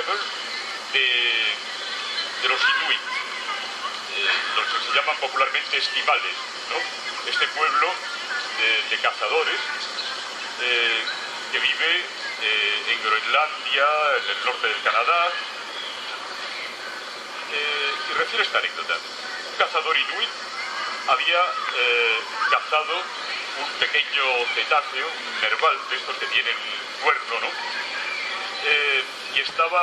Forever de los Inuit, los que se llaman popularmente esquimales, ¿no? Este pueblo de cazadores que vive en Groenlandia, en el norte del Canadá. Y refiero esta anécdota. Un cazador inuit había cazado un pequeño cetáceo, un narval de estos que tienen cuerno, ¿no? Y estaba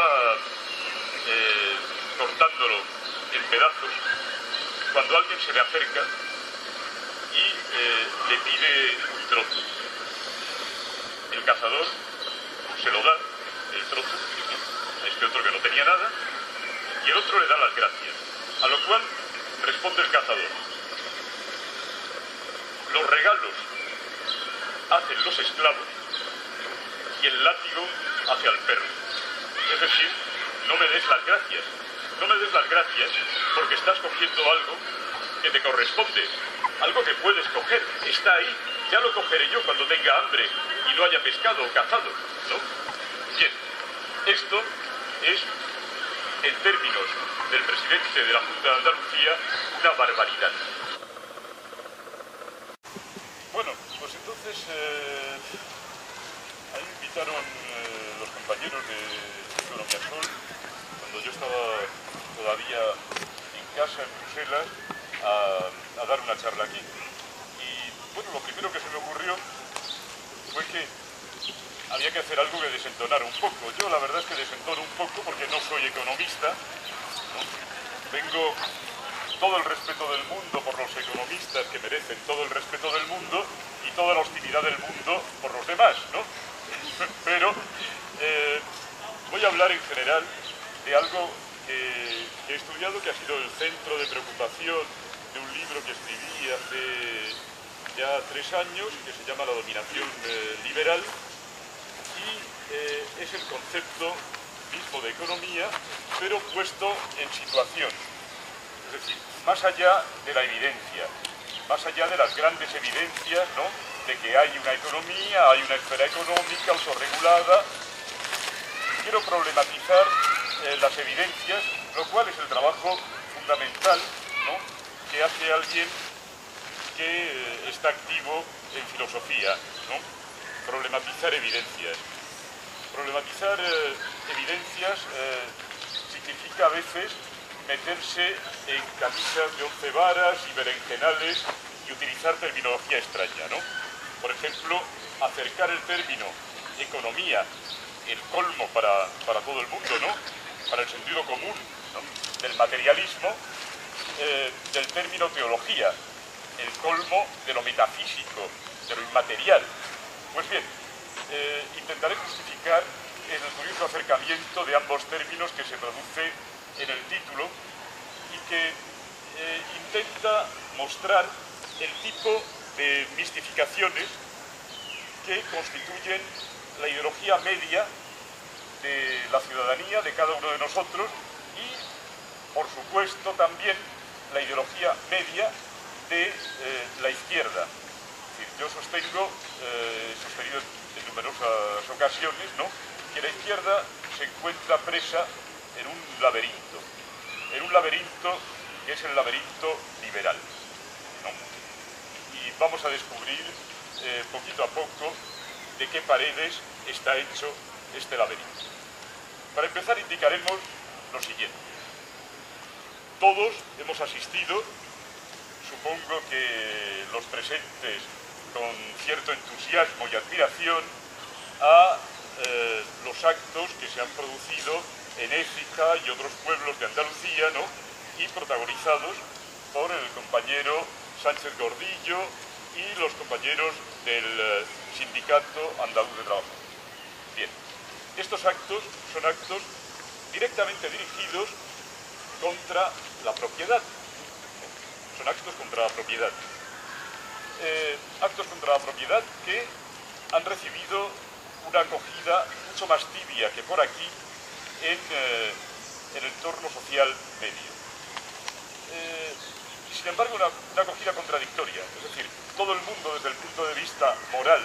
cortándolo en pedazos cuando alguien se le acerca y le pide un trozo. El cazador se lo da, el trozo, a este otro que no tenía nada, y el otro le da las gracias, a lo cual responde el cazador: los regalos hacen los esclavos y el látigo hace al perro. Es decir, no me des las gracias, no me des las gracias porque estás cogiendo algo que te corresponde, algo que puedes coger, está ahí, ya lo cogeré yo cuando tenga hambre y no haya pescado o cazado, ¿no? Bien, esto es, en términos del presidente de la Junta de Andalucía, una barbaridad. Bueno, pues entonces ahí me invitaron los compañeros de Economía Sol, cuando yo estaba todavía en casa en Bruselas, a dar una charla aquí. Y bueno, lo primero que se me ocurrió fue que había que hacer algo que desentonara un poco. Yo la verdad es que desentono un poco porque no soy economista, ¿no? Tengo todo el respeto del mundo por los economistas, que merecen todo el respeto del mundo, y toda la hostilidad del mundo por los demás, ¿no? Pero voy a hablar en general de algo que he estudiado, que ha sido el centro de preocupación de un libro que escribí hace ya 3 años, que se llama La dominación liberal, y es el concepto mismo de economía, pero puesto en situación. Es decir, más allá de la evidencia, más allá de las grandes evidencias, ¿no?, de que hay una economía, hay una esfera económica autorregulada, quiero problematizar las evidencias, lo cual es el trabajo fundamental, ¿no?, que hace alguien que está activo en filosofía, ¿no? Problematizar evidencias. Problematizar evidencias significa a veces meterse en camisas de 11 varas y berenjenales y utilizar terminología extraña, ¿no? Por ejemplo, acercar el término economía, el colmo para todo el mundo, ¿no?, para el sentido común, ¿no?, del materialismo, del término teología, el colmo de lo metafísico, de lo inmaterial. Pues bien, intentaré justificar el curioso acercamiento de ambos términos que se produce en el título y que intenta mostrar el tipo de mistificaciones que constituyen la ideología media de la ciudadanía, de cada uno de nosotros, y, por supuesto, también la ideología media de la izquierda. Es decir, yo sostengo, he sostenido en numerosas ocasiones, ¿no?, que la izquierda se encuentra presa en un laberinto que es el laberinto liberal, ¿no? Y vamos a descubrir poquito a poco de qué paredes está hecho este laberinto. Para empezar, indicaremos lo siguiente. Todos hemos asistido, supongo que los presentes con cierto entusiasmo y admiración, a los actos que se han producido en Écija y otros pueblos de Andalucía, ¿no?, y protagonizados por el compañero Sánchez Gordillo y los compañeros del Sindicato Andaluz de Trabajo. Bien, estos actos son actos directamente dirigidos contra la propiedad. Son actos contra la propiedad. Actos contra la propiedad que han recibido una acogida mucho más tibia que por aquí en el entorno social medio. Y sin embargo una acogida contradictoria, es decir, todo el mundo desde el punto de vista moral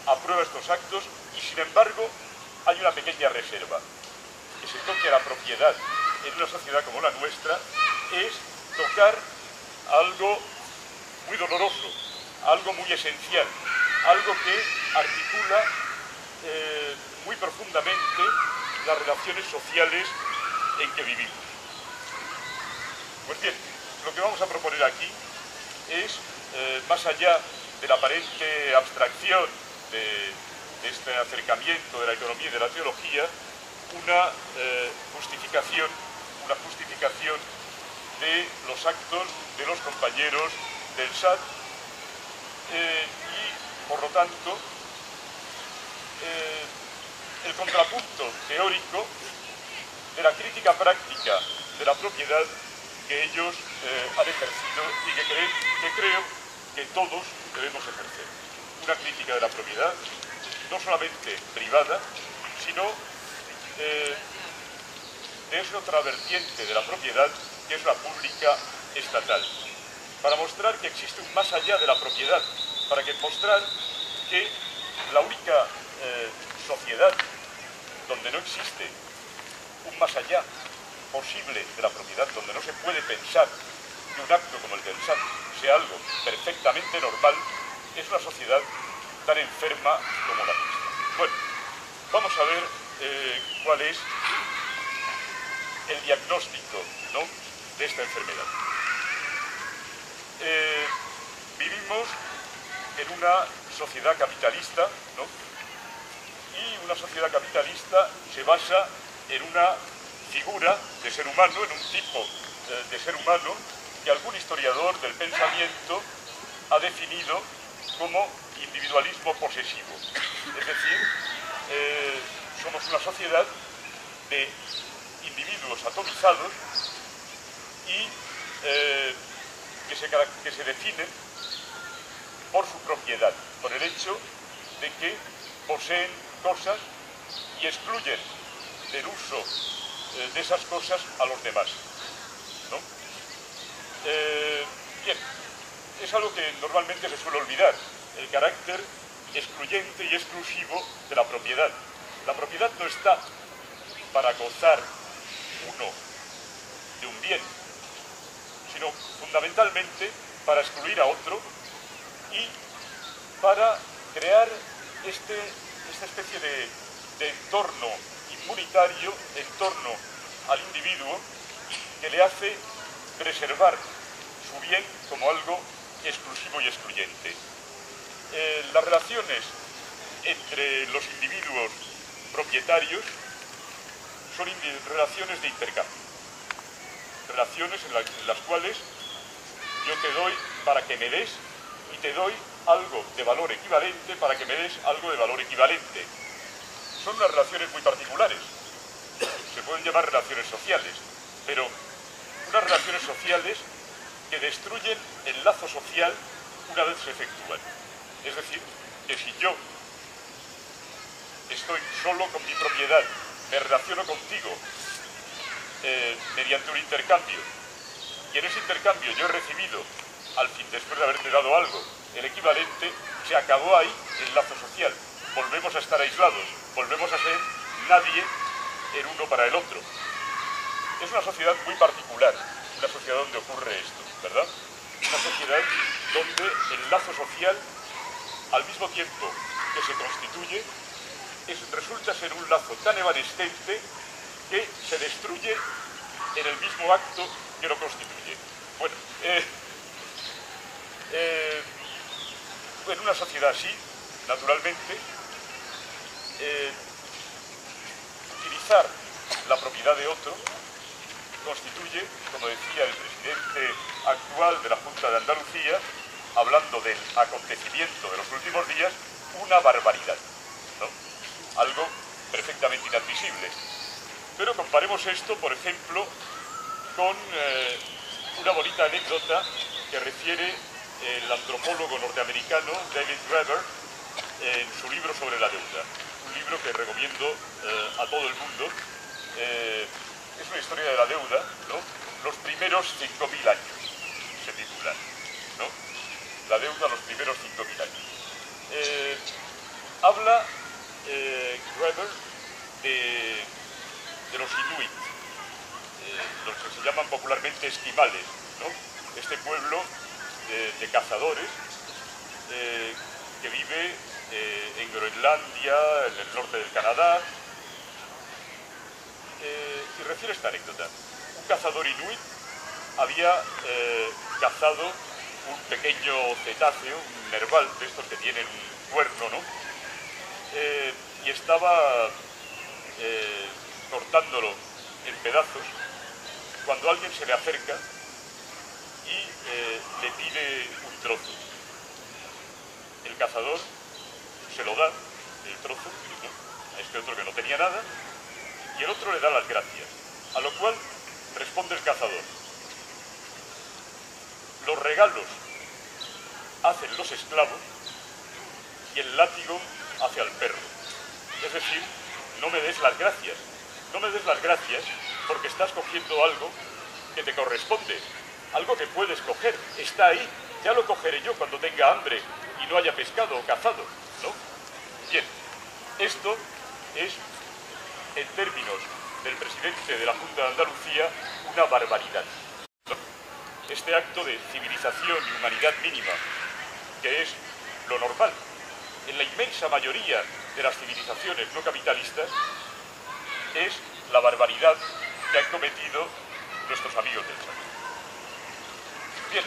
aprueba estos actos y sin embargo hay una pequeña reserva. que se toque a la propiedad en una sociedad como la nuestra es tocar algo muy doloroso, algo muy esencial, algo que articula muy profundamente las relaciones sociales en que vivimos. Pues bien, lo que vamos a proponer aquí es, más allá de la aparente abstracción de este acercamiento de la economía y de la teología, una justificación de los actos de los compañeros del SAT y, por lo tanto, el contrapunto teórico de la crítica práctica de la propiedad que ellos han ejercido y que creo que todos debemos ejercer. Una crítica de la propiedad, no solamente privada, sino de esa otra vertiente de la propiedad, que es la pública estatal, para mostrar que existe un más allá de la propiedad, para mostrar que la única sociedad donde no existe un más allá posible de la propiedad, donde no se puede pensar que un acto como el del SAT sea algo perfectamente normal, es una sociedad tan enferma como la nuestra. Bueno, vamos a ver cuál es el diagnóstico, ¿no?, de esta enfermedad. Vivimos en una sociedad capitalista, ¿no?, y una sociedad capitalista se basa en una figura de ser humano, en un tipo de ser humano que algún historiador del pensamiento ha definido como individualismo posesivo. Es decir, somos una sociedad de individuos atomizados y que se definen por su propiedad, por el hecho de que poseen cosas y excluyen del uso de esas cosas a los demás, ¿no? Bien, es algo que normalmente se suele olvidar, el carácter excluyente y exclusivo de la propiedad. La propiedad no está para gozar uno de un bien, sino fundamentalmente para excluir a otro y para crear esta especie de entorno inmunitario en torno al individuo que le hace preservar su bien como algo exclusivo y excluyente. Las relaciones entre los individuos propietarios son relaciones de intercambio, relaciones en las cuales yo te doy para que me des y te doy algo de valor equivalente para que me des algo de valor equivalente. Son unas relaciones muy particulares, se pueden llamar relaciones sociales, pero unas relaciones sociales que destruyen el lazo social una vez se efectúan. Es decir, que si yo estoy solo con mi propiedad, me relaciono contigo mediante un intercambio, y en ese intercambio yo he recibido, al fin, después de haberte dado algo, el equivalente, se acabó ahí el lazo social. Volvemos a estar aislados, volvemos a ser nadie el uno para el otro. Es una sociedad muy particular, una sociedad donde ocurre esto, ¿verdad? Una sociedad donde el lazo social, al mismo tiempo que se constituye, resulta ser un lazo tan evanescente que se destruye en el mismo acto que lo constituye. Bueno, en una sociedad así, naturalmente, utilizar la propiedad de otro constituye, como decía el presidente actual de la Junta de Andalucía, hablando del acontecimiento de los últimos días, una barbaridad, ¿no? Algo perfectamente inadmisible. Pero comparemos esto, por ejemplo, con una bonita anécdota que refiere el antropólogo norteamericano David Graeber en su libro sobre la deuda. Un libro que recomiendo a todo el mundo. Es una historia de la deuda, ¿no? Los primeros 5.000 años, se titula, ¿no? La deuda los primeros 5.000 años. Habla Graeber de los inuit, los que se llaman popularmente esquimales, ¿no? Este pueblo de cazadores que vive en Groenlandia, en el norte del Canadá, y refiere esta anécdota. Un cazador inuit había cazado un pequeño cetáceo, un nerval, de estos que tienen un cuerno, ¿no? Y estaba cortándolo en pedazos cuando alguien se le acerca y le pide un trozo. El cazador se lo da, el trozo, ¿no?, a este otro que no tenía nada, y el otro le da las gracias, a lo cual responde el cazador: los regalos hacen los esclavos y el látigo hace al perro. Es decir, no me des las gracias. No me des las gracias porque estás cogiendo algo que te corresponde, algo que puedes coger, está ahí. Ya lo cogeré yo cuando tenga hambre y no haya pescado o cazado, ¿no? Bien, esto es, en términos del presidente de la Junta de Andalucía, una barbaridad, ¿no? Este acto de civilización y humanidad mínima, que es lo normal en la inmensa mayoría de las civilizaciones no capitalistas, es la barbaridad que han cometido nuestros amigos del chat. Bien,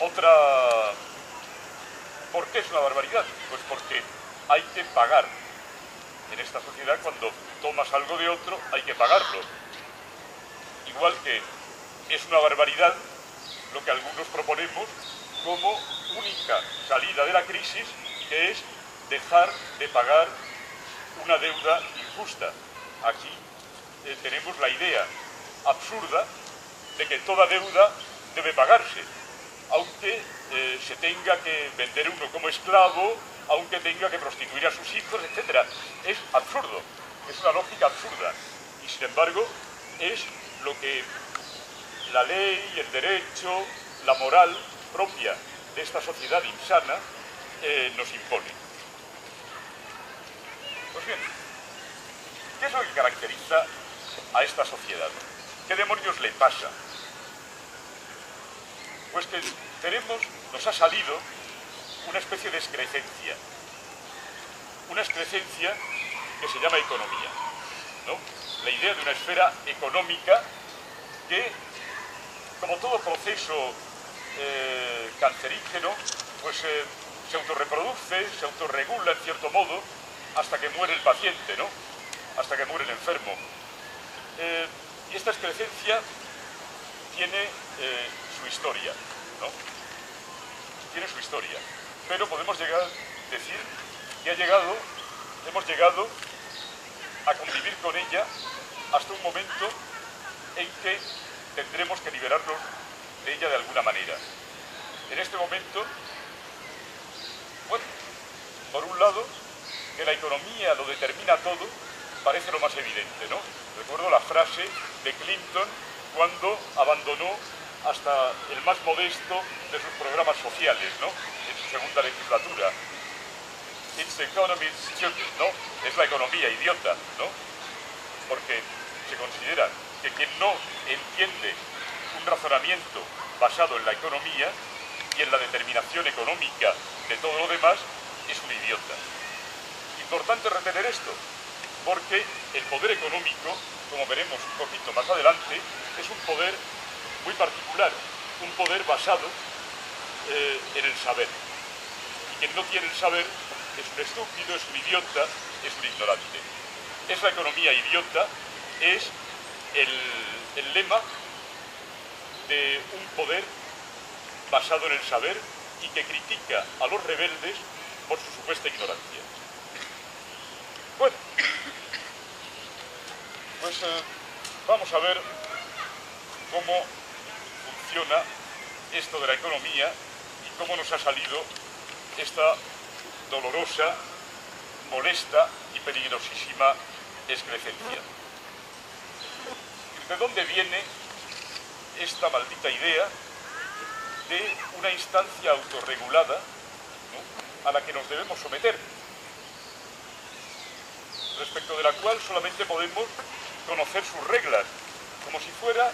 otra... ¿Por qué es una barbaridad? Pues porque hay que pagar. En esta sociedad, cuando tomas algo de otro, hay que pagarlo. Igual que es una barbaridad lo que algunos proponemos como única salida de la crisis, que es dejar de pagar una deuda injusta. Aquí tenemos la idea absurda de que toda deuda debe pagarse, aunque se tenga que vender uno como esclavo, aunque tenga que prostituir a sus hijos, etc. Es absurdo, es una lógica absurda, y sin embargo es lo que la ley, el derecho, la moral propia de esta sociedad insana nos impone. Pues bien, ¿qué es lo que caracteriza a esta sociedad? ¿Qué demonios le pasa? Pues que nos ha salido una especie de excrecencia. Una excrecencia que se llama economía, ¿no? La idea de una esfera económica que, como todo proceso cancerígeno, pues se autorreproduce, se autorregula en cierto modo, hasta que muere el paciente, ¿no? Hasta que muere el enfermo. Y esta excrecencia tiene su historia, ¿no? Tiene su historia. Pero podemos decir que hemos llegado a convivir con ella hasta un momento en que tendremos que liberarnos de ella de alguna manera. En este momento, bueno, por un lado, que la economía lo determina todo, parece lo más evidente, ¿no? Recuerdo la frase de Clinton cuando abandonó hasta el más modesto de sus programas sociales, ¿no?, en su segunda legislatura. It's the economy stupid, ¿no? Es la economía idiota, ¿no? Porque se considera que quien no entiende un razonamiento basado en la economía y en la determinación económica de todo lo demás es un idiota. Importante retener esto, porque el poder económico, como veremos un poquito más adelante, es un poder muy particular, un poder basado en el saber. Y quien no tiene el saber es un estúpido, es un idiota, es un ignorante. Esa economía idiota es el lema de un poder basado en el saber y que critica a los rebeldes por su supuesta ignorancia. Bueno, pues vamos a ver cómo funciona esto de la economía y cómo nos ha salido esta dolorosa, molesta y peligrosísima excrecencia. ¿De dónde viene esta maldita idea de una instancia autorregulada, ¿no?, a la que nos debemos someter? respecto de la cual solamente podemos conocer sus reglas, como si fueran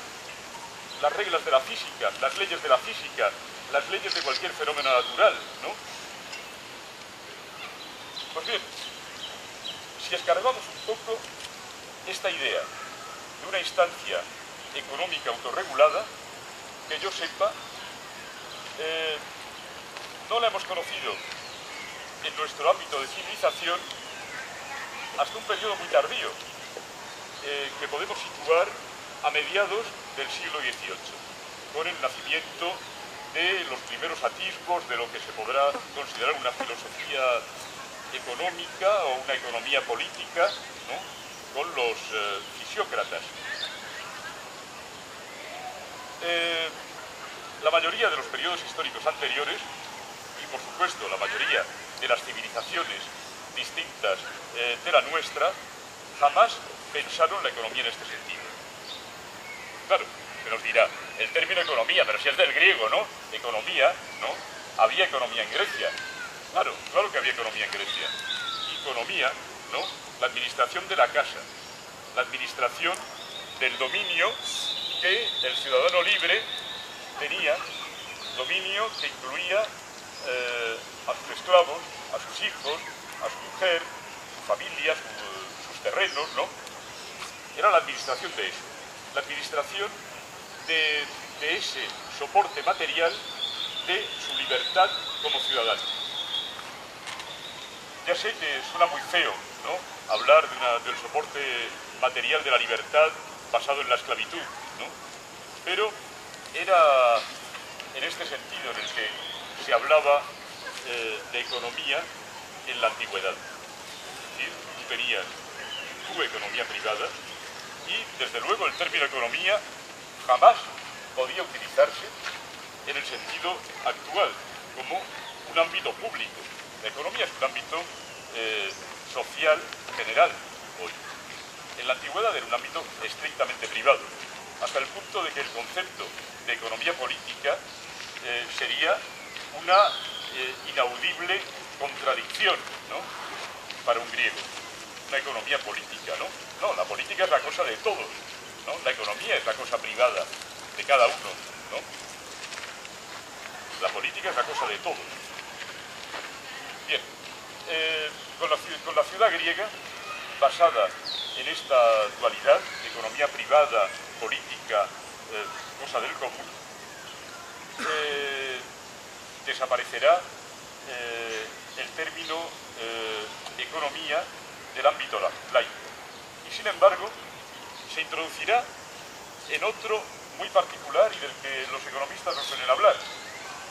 las reglas de la física, las leyes de la física, las leyes de cualquier fenómeno natural, ¿no? Pues bien, si escarbamos un poco esta idea de una instancia económica autorregulada, que yo sepa, no la hemos conocido en nuestro ámbito de civilización hasta un periodo muy tardío, que podemos situar a mediados del siglo XVIII, con el nacimiento de los primeros atisbos de lo que se podrá considerar una filosofía económica o una economía política, ¿no?, con los fisiócratas. La mayoría de los periodos históricos anteriores, y por supuesto la mayoría de las civilizaciones distintas de la nuestra, jamás pensaron la economía en este sentido. Claro, se nos dirá, el término economía, pero si es del griego, ¿no? Economía, ¿no? Había economía en Grecia. Claro, claro que había economía en Grecia. Economía, ¿no? La administración de la casa, la administración del dominio que el ciudadano libre tenía, dominio que incluía a sus esclavos, a sus hijos, a su mujer, su familia, sus terrenos, ¿no? Era la administración de eso, la administración de ese soporte material de su libertad como ciudadano. Ya sé que suena muy feo, ¿no?, hablar del soporte material de la libertad basado en la esclavitud, ¿no? Pero era en este sentido en el que se hablaba de economía en la antigüedad. Es decir, tú tenías tu economía privada y, desde luego, el término economía jamás podía utilizarse en el sentido actual, como un ámbito público. La economía es un ámbito social general hoy. En la antigüedad era un ámbito estrictamente privado, hasta el punto de que el concepto de economía política sería una inaudible contradicción, ¿no?, para un griego. Una economía política, ¿no? No, la política es la cosa de todos, ¿no? La economía es la cosa privada de cada uno, ¿no? La política es la cosa de todos. Bien, con la ciudad griega, basada en esta dualidad de economía privada, política, cosa del común, desaparecerá el término economía del ámbito laico. Y sin embargo, se introducirá en otro muy particular y del que los economistas no suelen hablar,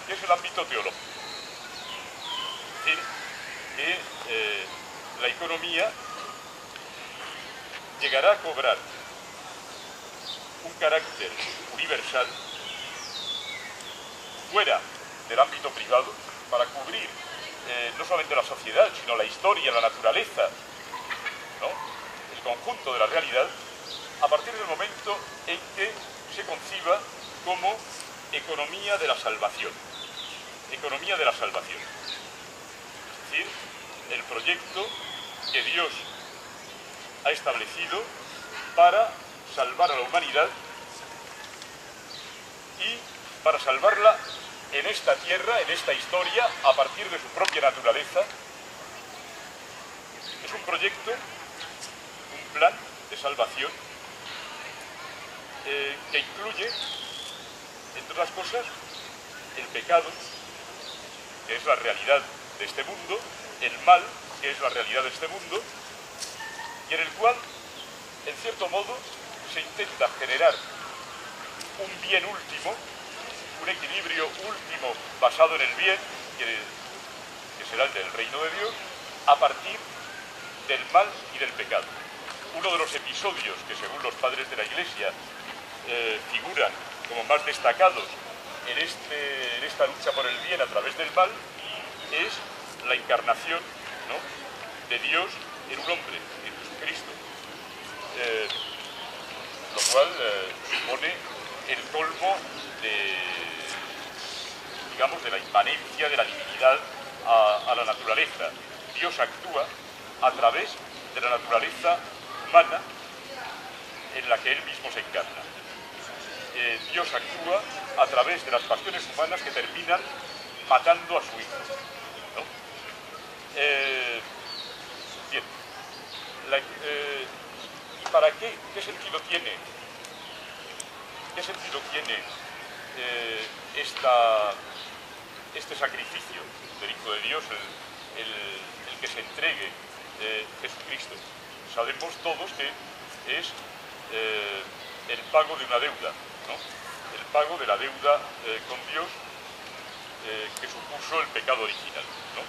que es el ámbito teológico. Es decir, que la economía llegará a cobrar un carácter universal fuera del ámbito privado para cubrir no solamente la sociedad, sino la historia, la naturaleza, ¿no?, el conjunto de la realidad, a partir del momento en que se conciba como economía de la salvación. Economía de la salvación. Es decir, el proyecto que Dios ha establecido para salvar a la humanidad y para salvarla en esta tierra, en esta historia, a partir de su propia naturaleza. Es un proyecto, un plan de salvación que incluye, entre otras cosas, el pecado, que es la realidad de este mundo, el mal, que es la realidad de este mundo, y en el cual, en cierto modo, se intenta generar un bien último, un equilibrio último basado en el bien, que será el del reino de Dios, a partir del mal y del pecado. Uno de los episodios que, según los padres de la Iglesia, figuran como más destacados en esta lucha por el bien a través del mal, es la encarnación, ¿no?, de Dios en un hombre, en Jesucristo, lo cual supone el colmo de, digamos, de la inmanencia de la divinidad a la naturaleza. Dios actúa a través de la naturaleza humana en la que él mismo se encarna. Dios actúa a través de las pasiones humanas que terminan matando a su hijo, ¿no? Bien, ¿y para qué? ¿Qué sentido tiene? ¿Qué sentido tiene este sacrificio del Hijo de Dios, el que se entregue Jesucristo? Sabemos todos que es el pago de una deuda, ¿no? El pago de la deuda con Dios que supuso el pecado original, ¿no?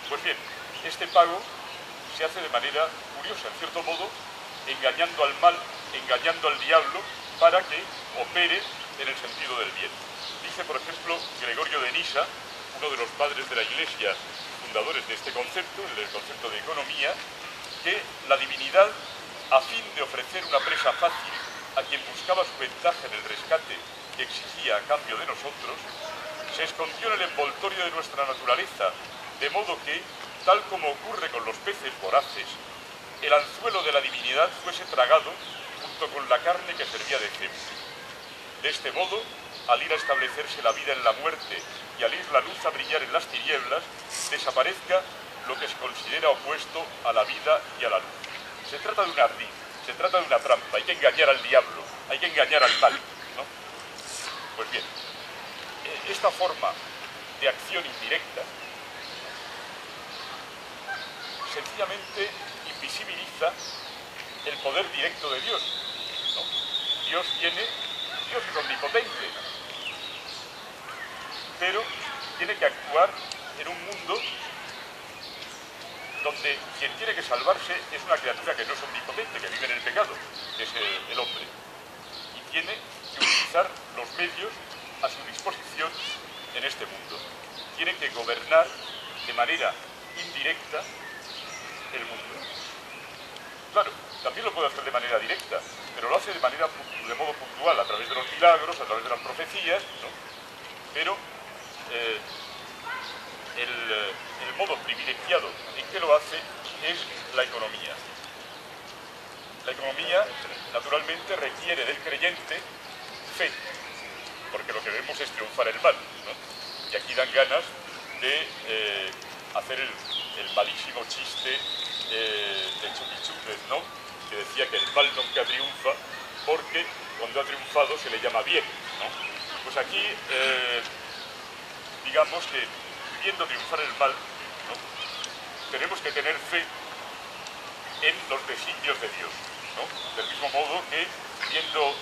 Pues bien, este pago se hace de manera curiosa, en cierto modo, engañando al mal, engañando al diablo, para que opere en el sentido del bien. Dice, por ejemplo, Gregorio de Nisa, uno de los padres de la Iglesia, fundadores de este concepto, el concepto de economía, que la divinidad, a fin de ofrecer una presa fácil a quien buscaba su ventaja en el rescate que exigía a cambio de nosotros, se escondió en el envoltorio de nuestra naturaleza, de modo que, tal como ocurre con los peces voraces, el anzuelo de la divinidad fuese tragado junto con la carne que servía de cebo. De este modo, al ir a establecerse la vida en la muerte y al ir la luz a brillar en las tinieblas, desaparezca lo que se considera opuesto a la vida y a la luz. Se trata de un ardid, se trata de una trampa, hay que engañar al diablo, hay que engañar al mal, ¿no? Pues bien, esta forma de acción indirecta sencillamente invisibiliza el poder directo de Dios, ¿no? Dios es omnipotente, pero tiene que actuar en un mundo donde quien tiene que salvarse es una criatura que no es omnipotente, que vive en el pecado, que es el hombre, y tiene que utilizar los medios a su disposición en este mundo. Tiene que gobernar de manera indirecta el mundo. Claro, también lo puede hacer de manera directa, pero lo hace de modo puntual, a través de los milagros, a través de las profecías, ¿no? Pero el modo privilegiado en que lo hace es la economía. La economía, naturalmente, requiere del creyente fe, porque lo que vemos es triunfar el mal, ¿no? Y aquí dan ganas de hacer el malísimo chiste de Chucky Chúpez, ¿no? Que decía que el mal nunca triunfa porque cuando ha triunfado se le llama bien, ¿no? Pues aquí, digamos que viendo triunfar el mal, ¿no? Tenemos que tener fe en los designios de Dios, ¿no? Del mismo modo que viendo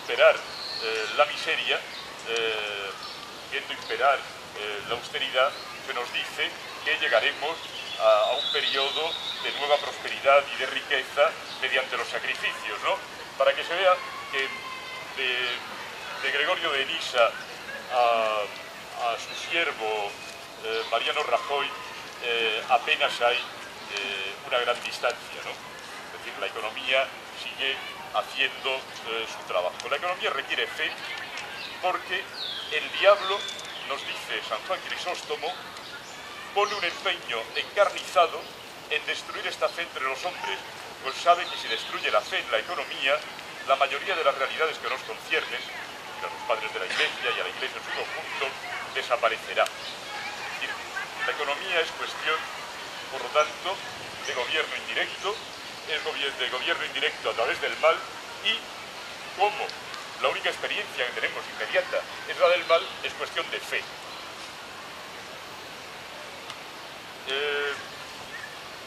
imperar la miseria, viendo imperar la austeridad, se nos dice que llegaremos a un periodo de nueva prosperidad y de riqueza mediante los sacrificios, ¿no? Para que se vea que de Gregorio de Nisa a su siervo Mariano Rajoy apenas hay una gran distancia, ¿no? Es decir, la economía sigue haciendo su trabajo. La economía requiere fe porque el diablo, nos dice San Juan Crisóstomo, pone un empeño encarnizado en destruir esta fe entre los hombres, pues sabe que si destruye la fe en la economía, la mayoría de las realidades que nos conciernen, a los padres de la Iglesia y a la Iglesia en su conjunto, desaparecerá. Es decir, la economía es cuestión, por lo tanto, de gobierno indirecto, es de gobierno indirecto a través del mal, y como la única experiencia que tenemos inmediata es la del mal, es cuestión de fe.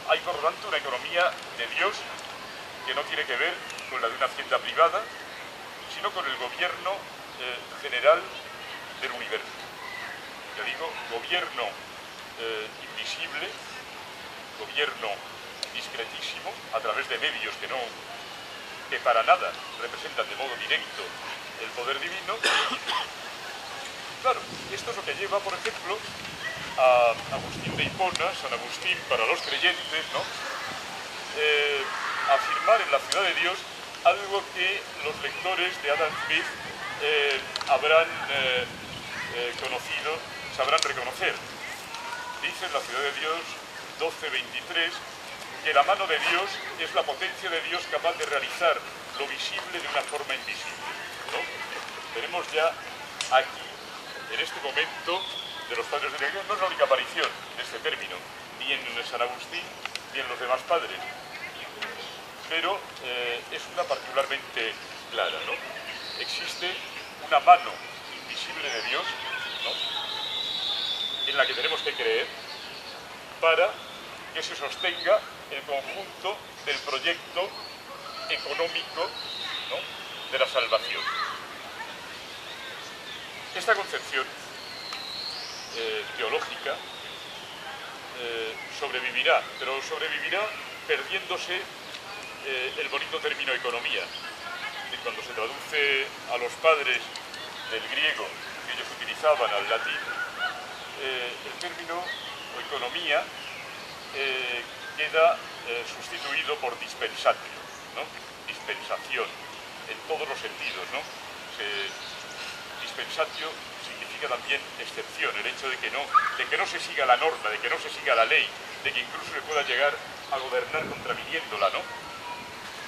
Hay, por lo tanto, una economía de Dios que no tiene que ver con la de una hacienda privada, sino con el gobierno general del universo. Yo digo, gobierno invisible, gobierno discretísimo, a través de medios que para nada representan de modo directo el poder divino. Claro, esto es lo que lleva, por ejemplo, a Agustín de Hipona, San Agustín para los creyentes, ¿no? A afirmar en la ciudad de Dios algo que los lectores de Adam Smith habrán conocido, sabrán reconocer. Dice en la ciudad de Dios 12:23, que la mano de Dios es la potencia de Dios capaz de realizar lo visible de una forma invisible, ¿no? Tenemos ya aquí, en este momento, de los padres de la Iglesia, no es la única aparición de este término, ni en San Agustín, ni en los demás padres, pero es una particularmente clara, ¿no? Existe una mano invisible de Dios, ¿no?, en la que tenemos que creer para que se sostenga el conjunto del proyecto económico, ¿no?, de la salvación. Esta concepción teológica sobrevivirá, pero sobrevivirá perdiéndose el bonito término economía. Y cuando se traduce a los padres del griego que ellos utilizaban al latín, el término o economía queda sustituido por dispensatio, ¿no? Dispensación, en todos los sentidos, ¿no? Dispensatio significa también excepción, el hecho de que no se siga la norma, de que no se siga la ley, de que incluso se pueda llegar a gobernar contraviniéndola, ¿no?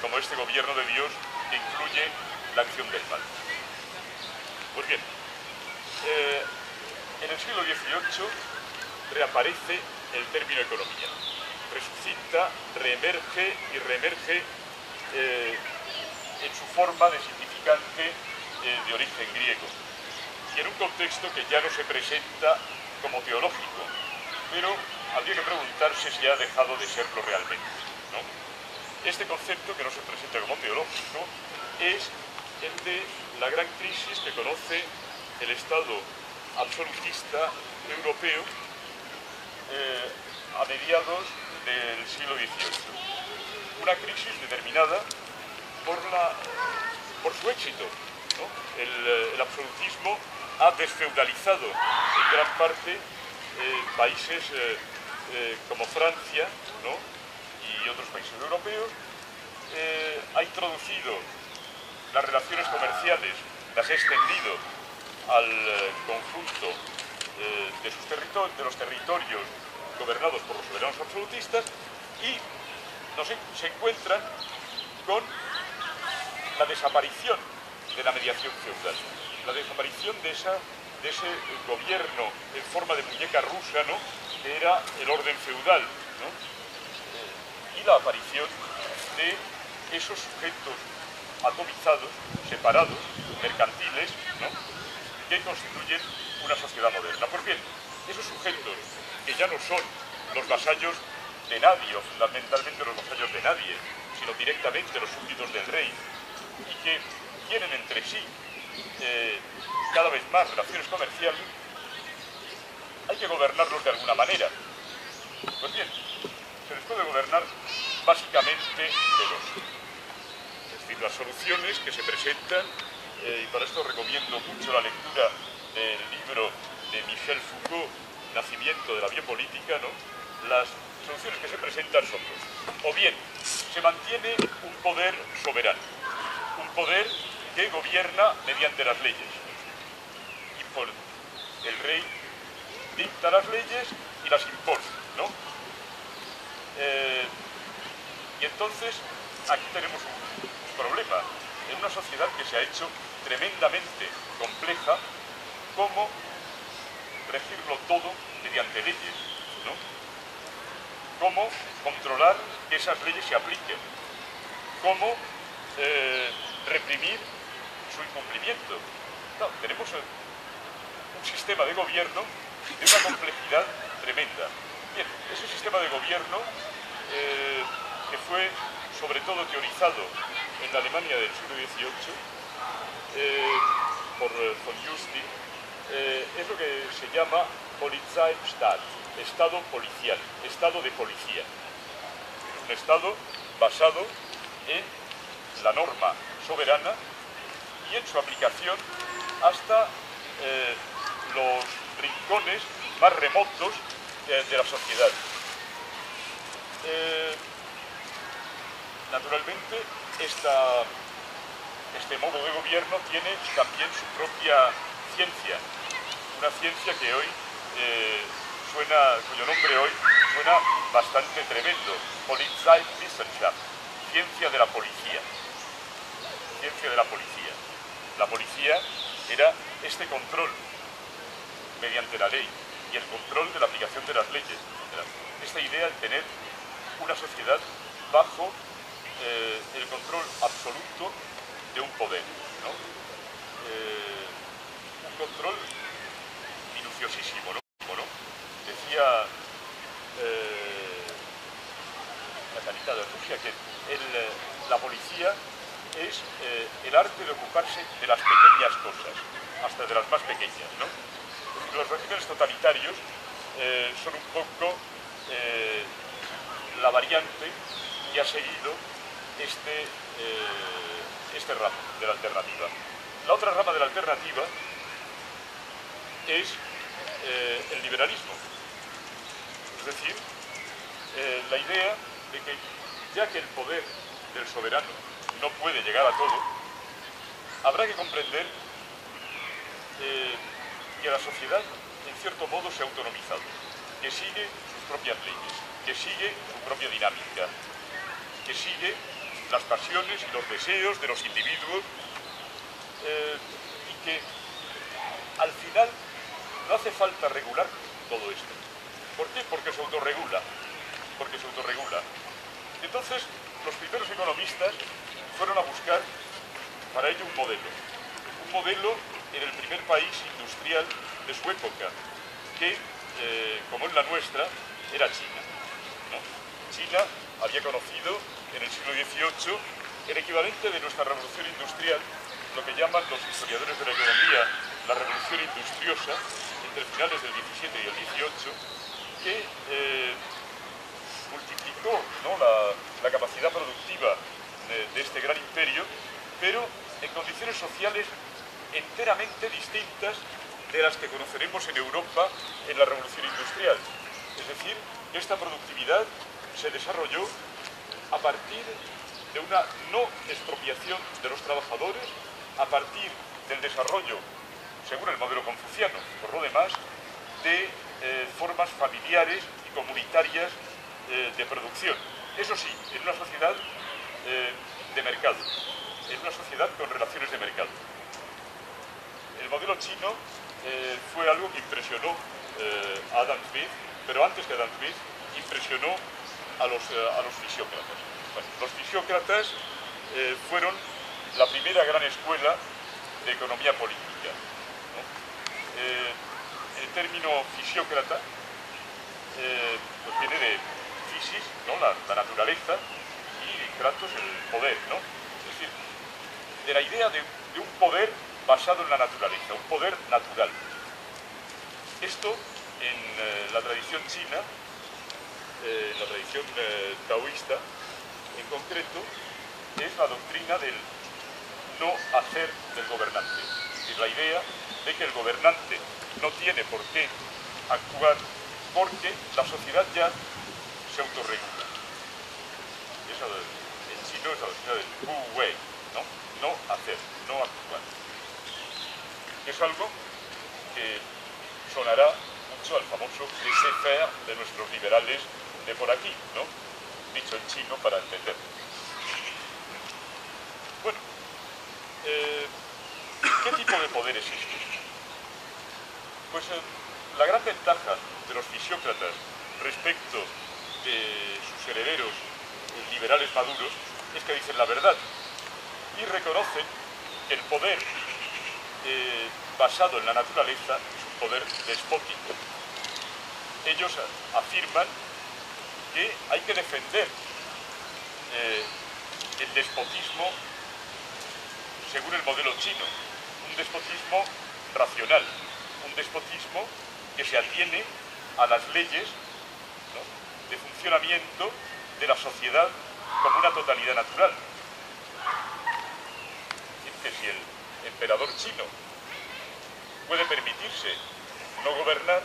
Como este gobierno de Dios que incluye la acción del mal. Pues bien, en el siglo XVIII reaparece el término economía, resucita, reemerge y reemerge en su forma de significante de origen griego, y en un contexto que ya no se presenta como teológico, pero habría que preguntarse si ha dejado de serlo realmente, ¿no? Este concepto, que no se presenta como teológico, es el de la gran crisis que conoce el Estado absolutista europeo a mediados del siglo XVIII. Una crisis determinada por su éxito, ¿no? El absolutismo ha desfeudalizado en gran parte países como Francia, ¿no?, y otros países europeos, ha introducido las relaciones comerciales, las ha extendido al conjunto de los territorios gobernados por los soberanos absolutistas, y se encuentran con la desaparición de la mediación feudal, la desaparición de ese gobierno en forma de muñeca rusa, ¿no?, que era el orden feudal, ¿no?, y la aparición de esos sujetos atomizados, separados, mercantiles, ¿no?, que constituyen una sociedad moderna. Pues bien, esos sujetos que ya no son los vasallos de nadie, o fundamentalmente los vasallos de nadie, sino directamente los súbditos del rey, y que tienen entre sí cada vez más relaciones comerciales, hay que gobernarlos de alguna manera. Pues bien, se les puede gobernar básicamente de dos. Es decir, las soluciones que se presentan, y para esto recomiendo mucho la lectura del libro de Michel Foucault, Nacimiento de la biopolítica, ¿no? Las soluciones que se presentan son dos. O bien, se mantiene un poder soberano, un poder que gobierna mediante las leyes. El rey dicta las leyes y las impone, ¿no? Y entonces aquí tenemos un problema en una sociedad que se ha hecho tremendamente compleja. ¿Cómo regirlo todo mediante leyes, ¿no? ¿Cómo controlar que esas leyes se apliquen? ¿Cómo reprimir su incumplimiento? No, tenemos un sistema de gobierno de una complejidad tremenda. Bien, ese sistema de gobierno que fue sobre todo teorizado en la Alemania del siglo XVIII por von Justin, es lo que se llama Polizeistaat, Estado policial, Estado de policía. Es un Estado basado en la norma soberana y en su aplicación hasta los rincones más remotos de la sociedad. Naturalmente, este modo de gobierno tiene también su propia ciencia, una ciencia que hoy cuyo nombre hoy suena bastante tremendo, Polizeiwissenschaft, ciencia de la policía. Ciencia de la policía. La policía era este control mediante la ley y el control de la aplicación de las leyes, etc. Esta idea de tener una sociedad bajo el control absoluto de un poder, ¿no? Un control minuciosísimo, ¿no? Decía la Carita de Rusia que la policía es el arte de ocuparse de las pequeñas cosas, hasta de las más pequeñas, ¿no? Los regímenes totalitarios son un poco la variante que ha seguido este ramo de la alternativa. La otra rama de la alternativa es el liberalismo. Es decir, la idea de que ya que el poder del soberano no puede llegar a todo, habrá que comprender que la sociedad en cierto modo se ha autonomizado, que sigue sus propias leyes, que sigue su propia dinámica, que sigue las pasiones y los deseos de los individuos y que al final no hace falta regular todo esto. ¿Por qué? Porque se autorregula. Porque se autorregula. Entonces, los primeros economistas fueron a buscar para ello un modelo en el primer país industrial de su época, que, como es la nuestra, era China, ¿no? China había conocido en el siglo XVIII el equivalente de nuestra revolución industrial, lo que llaman los historiadores de la economía la revolución industriosa, entre finales del XVII y el XVIII, que multiplicó, ¿no?, la capacidad productiva de este gran imperio, pero en condiciones sociales enteramente distintas de las que conoceremos en Europa en la revolución industrial. Es decir, esta productividad se desarrolló a partir de una no expropiación de los trabajadores, a partir del desarrollo, según el modelo confuciano, por lo demás, de formas familiares y comunitarias de producción. Eso sí, en una sociedad de mercado, en una sociedad con relaciones de mercado. El modelo chino fue algo que impresionó a Adam Smith, pero antes que Adam Smith, impresionó a los fisiócratas. Bueno, los fisiócratas fueron la primera gran escuela de economía política, ¿no? El término fisiócrata pues viene de physis, ¿no?, la naturaleza, y kratos, el poder, ¿no? Es decir, de la idea de un poder basado en la naturaleza, un poder natural. Esto en la tradición china, en la tradición taoísta, en concreto, es la doctrina del no hacer del gobernante. Es decir, la idea de que el gobernante no tiene por qué actuar porque la sociedad ya se autorregula. Eso en chino es la doctrina del wu wei, ¿no? No hacer, no actuar. Es algo que sonará mucho al famoso laissez-faire de nuestros liberales de por aquí, ¿no? Dicho en chino para entender. Bueno, ¿qué tipo de poder existe? Pues la gran ventaja de los fisiócratas respecto de sus herederos liberales maduros es que dicen la verdad y reconocen que el poder basado en la naturaleza es un poder despótico. Ellos afirman que hay que defender el despotismo según el modelo chino, un despotismo racional, un despotismo que se atiene a las leyes, ¿no?, de funcionamiento de la sociedad como una totalidad natural. Es decir, que si el emperador chino puede permitirse no gobernar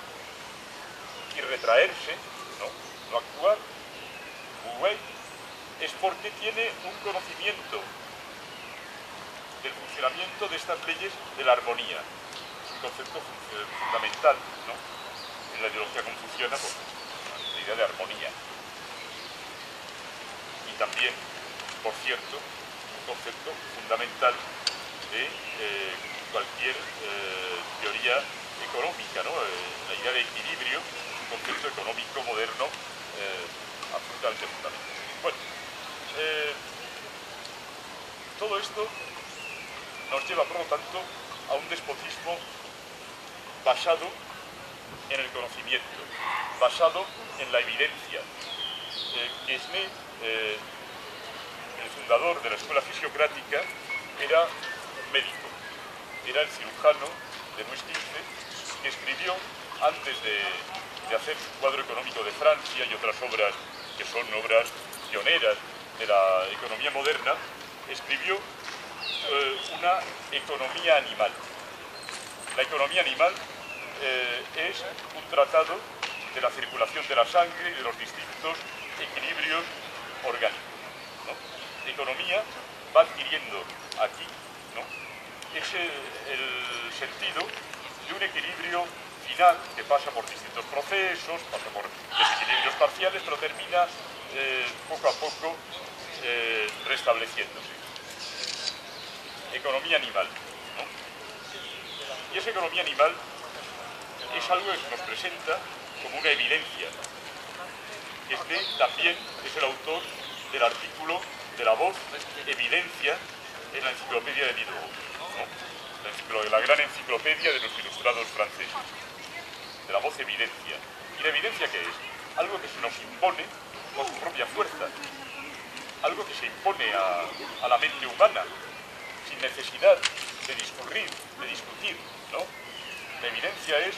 y retraerse, no actuar, Wu Wei, es porque tiene un conocimiento del funcionamiento de estas leyes de la armonía. Es un concepto fundamental, ¿no?, en la ideología confuciana, pues, la idea de armonía. Y también, por cierto, un concepto fundamental de cualquier teoría económica, ¿no? La idea de equilibrio, un concepto económico moderno absolutamente fundamental. Bueno, todo esto nos lleva, por lo tanto, a un despotismo basado en el conocimiento, basado en la evidencia. Quesnay, el fundador de la escuela fisiocrática, era un médico, era el cirujano de Luis XV, que escribió, antes de hacer su cuadro económico de Francia y otras obras que son obras pioneras de la economía moderna, escribió una economía animal. La economía animal es un tratado de la circulación de la sangre y de los distintos equilibrios orgánicos, ¿no? La economía va adquiriendo aquí, ¿no?, es el sentido de un equilibrio final que pasa por distintos procesos, pasa por desequilibrios parciales, pero termina poco a poco restableciéndose. Economía animal, ¿no? Y esa economía animal es algo que se nos presenta como una evidencia. Este también es el autor del artículo de La Voz Evidencia en la enciclopedia de Diderot, ¿no? La gran enciclopedia de los ilustrados franceses, de La Voz Evidencia. ¿Y la evidencia qué es? Algo que se nos impone por su propia fuerza, algo que se impone a la mente humana, sin necesidad de discurrir, de discutir, ¿no? La evidencia es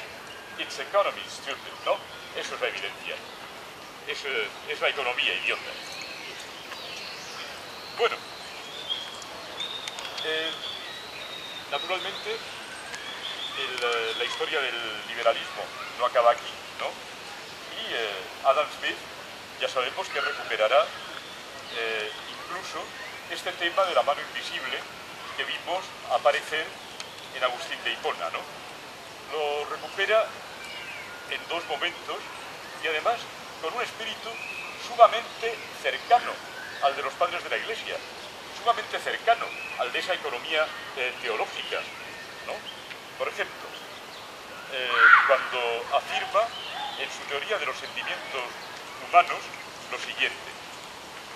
its economy, stupid, ¿no? Eso es la evidencia. Es la economía, idiota. Bueno, naturalmente la historia del liberalismo no acaba aquí, ¿no? Y Adam Smith ya sabemos que recuperará incluso este tema de la mano invisible que vimos aparecer en Agustín de Hipona, ¿no? Lo recupera en dos momentos y además con un espíritu sumamente cercano al de los padres de la Iglesia, sumamente cercano al de esa economía teológica, ¿no? Por ejemplo, cuando afirma en su teoría de los sentimientos humanos lo siguiente,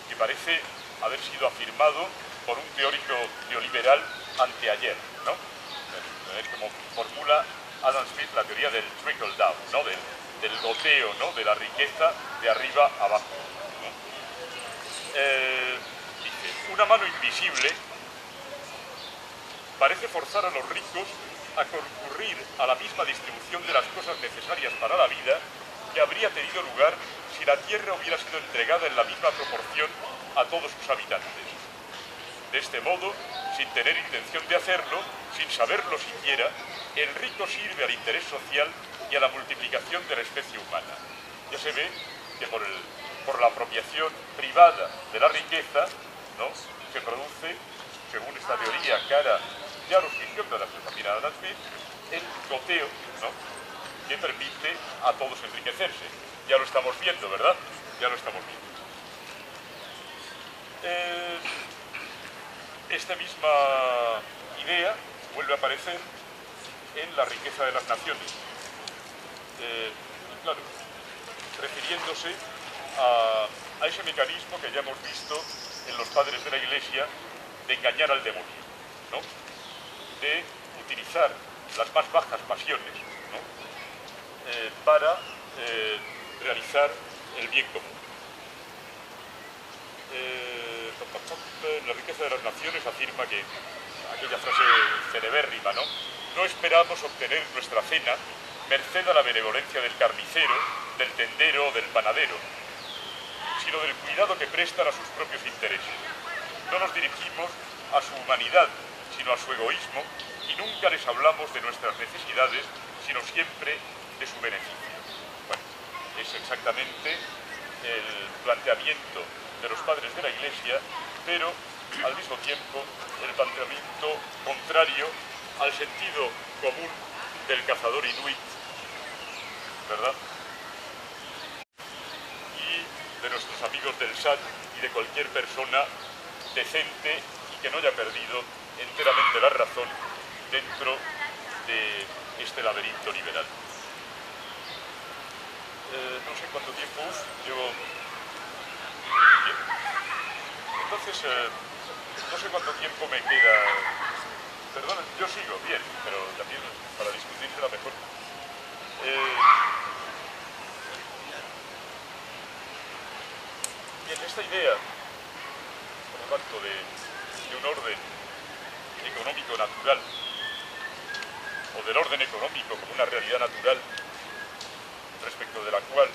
que parece haber sido afirmado por un teórico neoliberal anteayer, ¿no? Es como formula Adam Smith la teoría del trickle down, ¿no? Del goteo, ¿no?, de la riqueza de arriba abajo, ¿no? Dice, una mano invisible parece forzar a los ricos a concurrir a la misma distribución de las cosas necesarias para la vida que habría tenido lugar si la tierra hubiera sido entregada en la misma proporción a todos sus habitantes. De este modo, sin tener intención de hacerlo, sin saberlo siquiera, el rico sirve al interés social y a la multiplicación de la especie humana. Ya se ve que por la apropiación privada de la riqueza, ¿no?, se produce, según esta teoría cara ya a los cristianos de la filosofía de Adam Smith, el goteo, ¿no?, que permite a todos enriquecerse. Ya lo estamos viendo, ¿verdad? Ya lo estamos viendo. Esta misma idea vuelve a aparecer en La riqueza de las naciones. Claro, refiriéndose a ese mecanismo que ya hemos visto en los padres de la Iglesia de engañar al demonio, ¿no?, de utilizar las más bajas pasiones, ¿no?, para realizar el bien común. La riqueza de las naciones afirma que aquella frase celebérrima, ¿no?, no esperamos obtener nuestra cena merced a la benevolencia del carnicero, del tendero o del panadero, sino del cuidado que prestan a sus propios intereses. No nos dirigimos a su humanidad, sino a su egoísmo, y nunca les hablamos de nuestras necesidades, sino siempre de su beneficio. Bueno, es exactamente el planteamiento de los padres de la Iglesia, pero al mismo tiempo el planteamiento contrario al sentido común del cazador inuit ¿verdad? Y de nuestros amigos del SAT y de cualquier persona decente y que no haya perdido enteramente la razón dentro de este laberinto liberal. No sé cuánto tiempo llevo. Bien. Entonces, no sé cuánto tiempo me queda. Perdón, yo sigo, bien, pero también para discutir será mejor. Bien, esta idea, por lo tanto, de un orden económico natural, o del orden económico como una realidad natural, respecto de la cual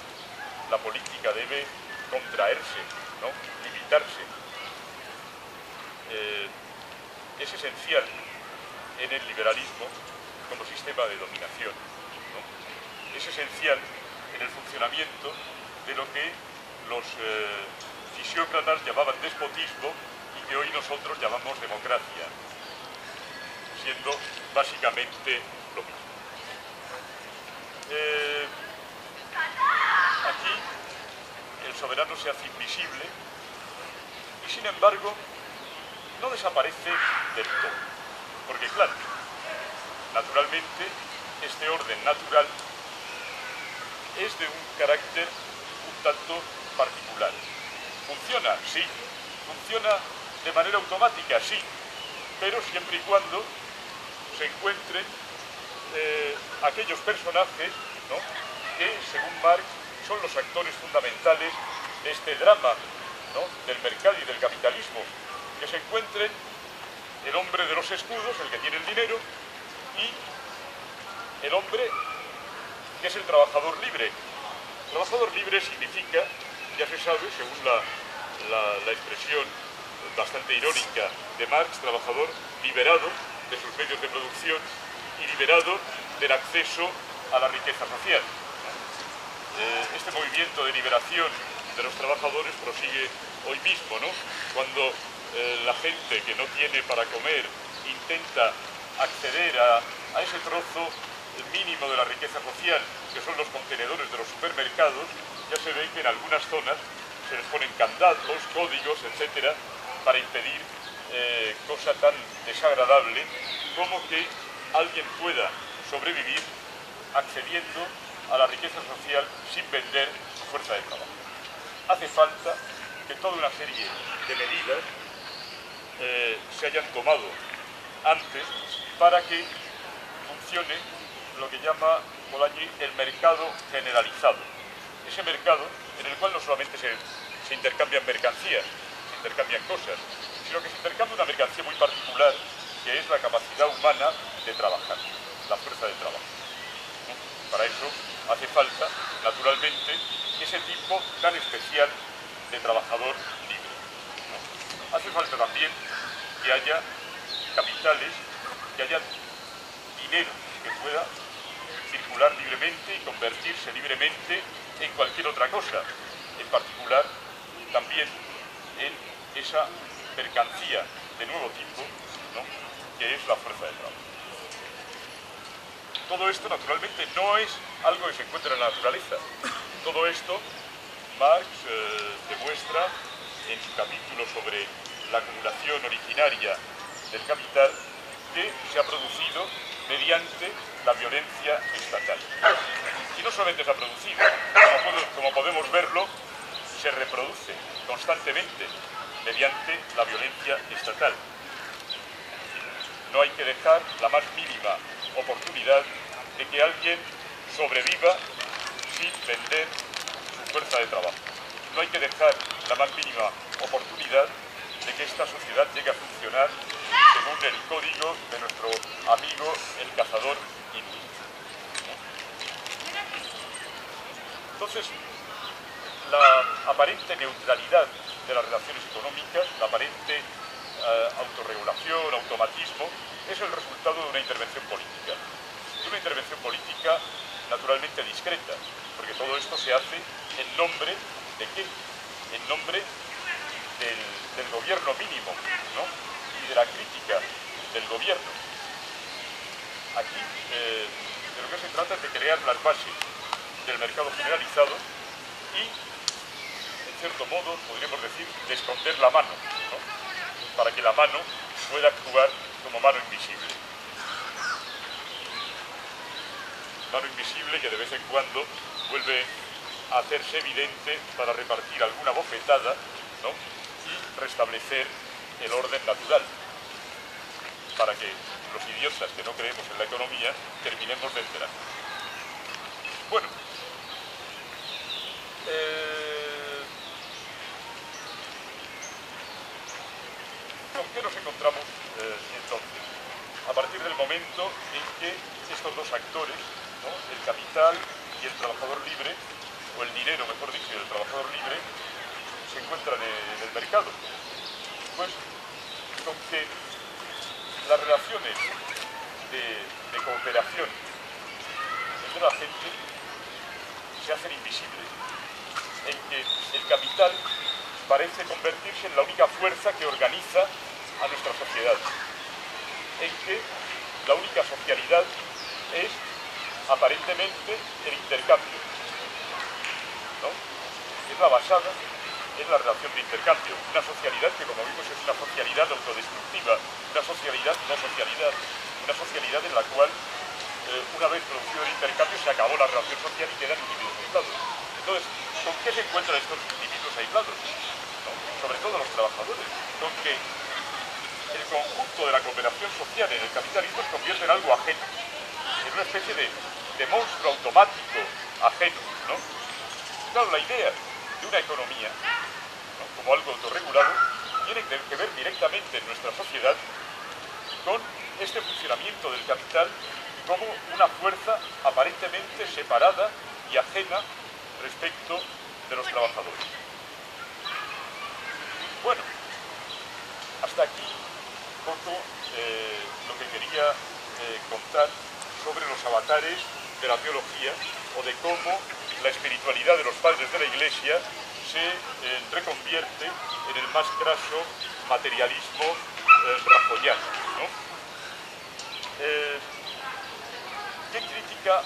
la política debe contraerse, ¿no? Limitarse, es esencial en el liberalismo como sistema de dominación, ¿no? Es esencial en el funcionamiento de lo que los fisiócratas llamaban despotismo y que hoy nosotros llamamos democracia, siendo básicamente lo mismo. Aquí el soberano se hace invisible y sin embargo no desaparece del todo, porque claro, naturalmente este orden natural es de un carácter un tanto particular. ¿Funciona? Sí. ¿Funciona de manera automática? Sí. Pero siempre y cuando se encuentren aquellos personajes, ¿no?, que, según Marx, son los actores fundamentales de este drama, ¿no?, del mercado y del capitalismo. Que se encuentren el hombre de los escudos, el que tiene el dinero, y el hombre que es el trabajador libre. Trabajador libre significa, ya se sabe, según la expresión bastante irónica de Marx, trabajador liberado de sus medios de producción y liberado del acceso a la riqueza social. Este movimiento de liberación de los trabajadores prosigue hoy mismo, ¿no? Cuando la gente que no tiene para comer intenta acceder a ese trozo mínimo de la riqueza social, que son los contenedores de los supermercados, ya se ve que en algunas zonas se les ponen candados, códigos, etcétera, para impedir cosa tan desagradable como que alguien pueda sobrevivir accediendo a la riqueza social sin vender su fuerza de trabajo. Hace falta que toda una serie de medidas se hayan tomado antes para que funcione lo que llama Polanyi el mercado generalizado. Ese mercado en el cual no solamente se intercambian mercancías, se intercambian cosas, sino que se intercambia una mercancía muy particular, que es la capacidad humana de trabajar, la fuerza de trabajo. Para eso hace falta, naturalmente, ese tipo tan especial de trabajador libre, ¿no? Hace falta también que haya capitales, que haya dinero que pueda circular libremente y convertirse libremente en cualquier otra cosa, en particular también en esa mercancía de nuevo tipo, ¿no?, que es la fuerza de trabajo. Todo esto, naturalmente, no es algo que se encuentra en la naturaleza. Todo esto Marx demuestra en su capítulo sobre la acumulación originaria del capital, que se ha producido mediante la violencia estatal. Y no solamente se ha producido, como podemos verlo, se reproduce constantemente mediante la violencia estatal. No hay que dejar la más mínima oportunidad de que alguien sobreviva sin vender su fuerza de trabajo. No hay que dejar la más mínima oportunidad de que esta sociedad llegue a funcionar según el código de nuestro amigo el cazador Inuit. Entonces, la aparente neutralidad de las relaciones económicas, la aparente autorregulación, automatismo, es el resultado de una intervención política. De una intervención política naturalmente discreta, porque todo esto se hace en nombre de ¿qué? En nombre del gobierno mínimo, ¿no?, y de la crítica del gobierno. Aquí de lo que se trata es de crear las bases del mercado generalizado y, en cierto modo, podríamos decir, de esconder la mano, ¿no? Para que la mano pueda actuar como mano invisible. Mano invisible que de vez en cuando vuelve a hacerse evidente para repartir alguna bofetada, ¿no? Y restablecer el orden natural, para que los idiotas que no creemos en la economía terminemos de enterar. Bueno, ¿con qué nos encontramos entonces? A partir del momento en que estos dos actores, ¿no? El capital y el trabajador libre, o el dinero, mejor dicho, y el trabajador libre, se encuentran en el mercado. Pues con que las relaciones de cooperación entre la gente se hacen invisibles, en que el capital parece convertirse en la única fuerza que organiza a nuestra sociedad, en que la única socialidad es aparentemente el intercambio, ¿no? Es la basada en la relación de intercambio, una socialidad que, como vimos, es una socialidad autodestructiva, una socialidad no socialidad, una socialidad en la cual una vez producido el intercambio se acabó la relación social y quedan individuos aislados. Entonces, ¿con qué se encuentran estos individuos aislados? ¿No? Sobre todo los trabajadores, con que el conjunto de la cooperación social en el capitalismo se convierte en algo ajeno, en una especie de monstruo automático ajeno, ¿no? Claro, la idea de una economía, ¿no? Como algo autorregulado, tiene que ver directamente en nuestra sociedad con este funcionamiento del capital como una fuerza aparentemente separada y ajena respecto de los trabajadores. Bueno, hasta aquí un poco lo que quería contar sobre los avatares de la teología o de cómo la espiritualidad de los padres de la Iglesia se reconvierte en el más craso materialismo rajoyano, ¿no? ¿Qué crítica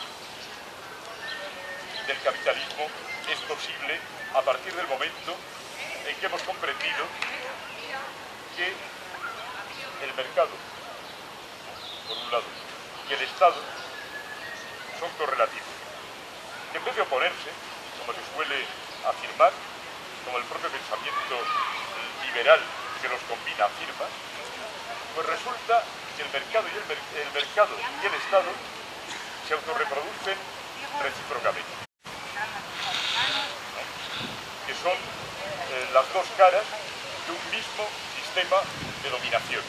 del capitalismo es posible a partir del momento en que hemos comprendido que el mercado, ¿no? Por un lado, y el Estado son correlativos? Que en vez de oponerse, como se suele afirmar, como el propio pensamiento liberal que los combina afirma, pues resulta que el mercado y el Estado se autorreproducen recíprocamente, ¿no? Que son las dos caras de un mismo sistema de dominación.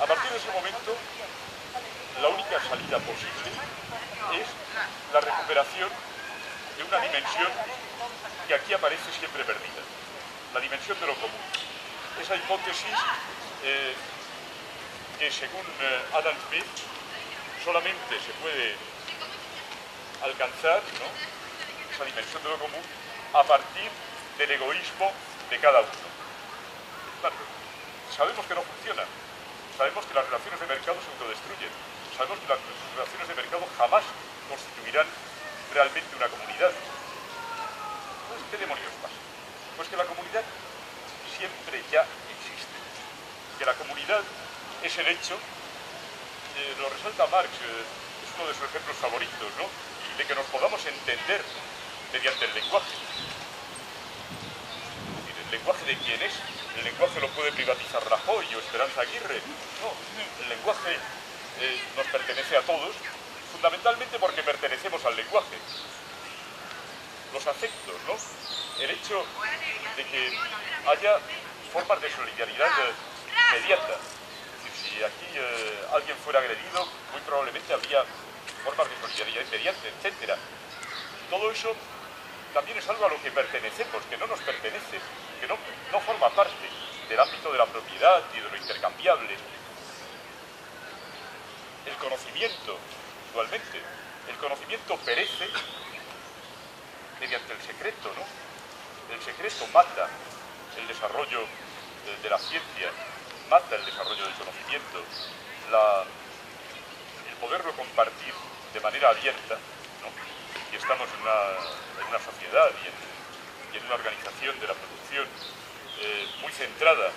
A partir de ese momento, la única salida posible es la recuperación de una dimensión que aquí aparece siempre perdida, la dimensión de lo común. Esa hipótesis que, según Adam Smith, solamente se puede alcanzar, ¿no? Esa dimensión de lo común a partir del egoísmo de cada uno. Claro, sabemos que no funciona, sabemos que las relaciones de mercado se autodestruyen, sabemos que las relaciones de mercado jamás constituirán realmente una comunidad. Entonces, ¿qué demonios pasa? Pues que la comunidad siempre ya existe, que la comunidad es el hecho, lo resalta Marx, es uno de sus ejemplos favoritos, ¿no? De que nos podamos entender mediante el lenguaje. ¿El lenguaje de quién es? ¿El lenguaje lo puede privatizar Rajoy o Esperanza Aguirre? No, el lenguaje nos pertenece a todos, fundamentalmente porque pertenecemos al lenguaje. Los afectos, ¿no? El hecho de que haya formas de solidaridad inmediata. Es decir, si aquí alguien fuera agredido, muy probablemente habría formas de solidaridad inmediata, etc. Todo eso también es algo a lo que pertenecemos, que no nos pertenece, que no forma parte del ámbito de la propiedad y de lo intercambiable. El conocimiento, igualmente, el conocimiento perece mediante el secreto, ¿no? El secreto mata el desarrollo de la ciencia, mata el desarrollo del conocimiento. El poderlo compartir de manera abierta, ¿no? Y estamos en una sociedad y en una organización de la producción muy centrada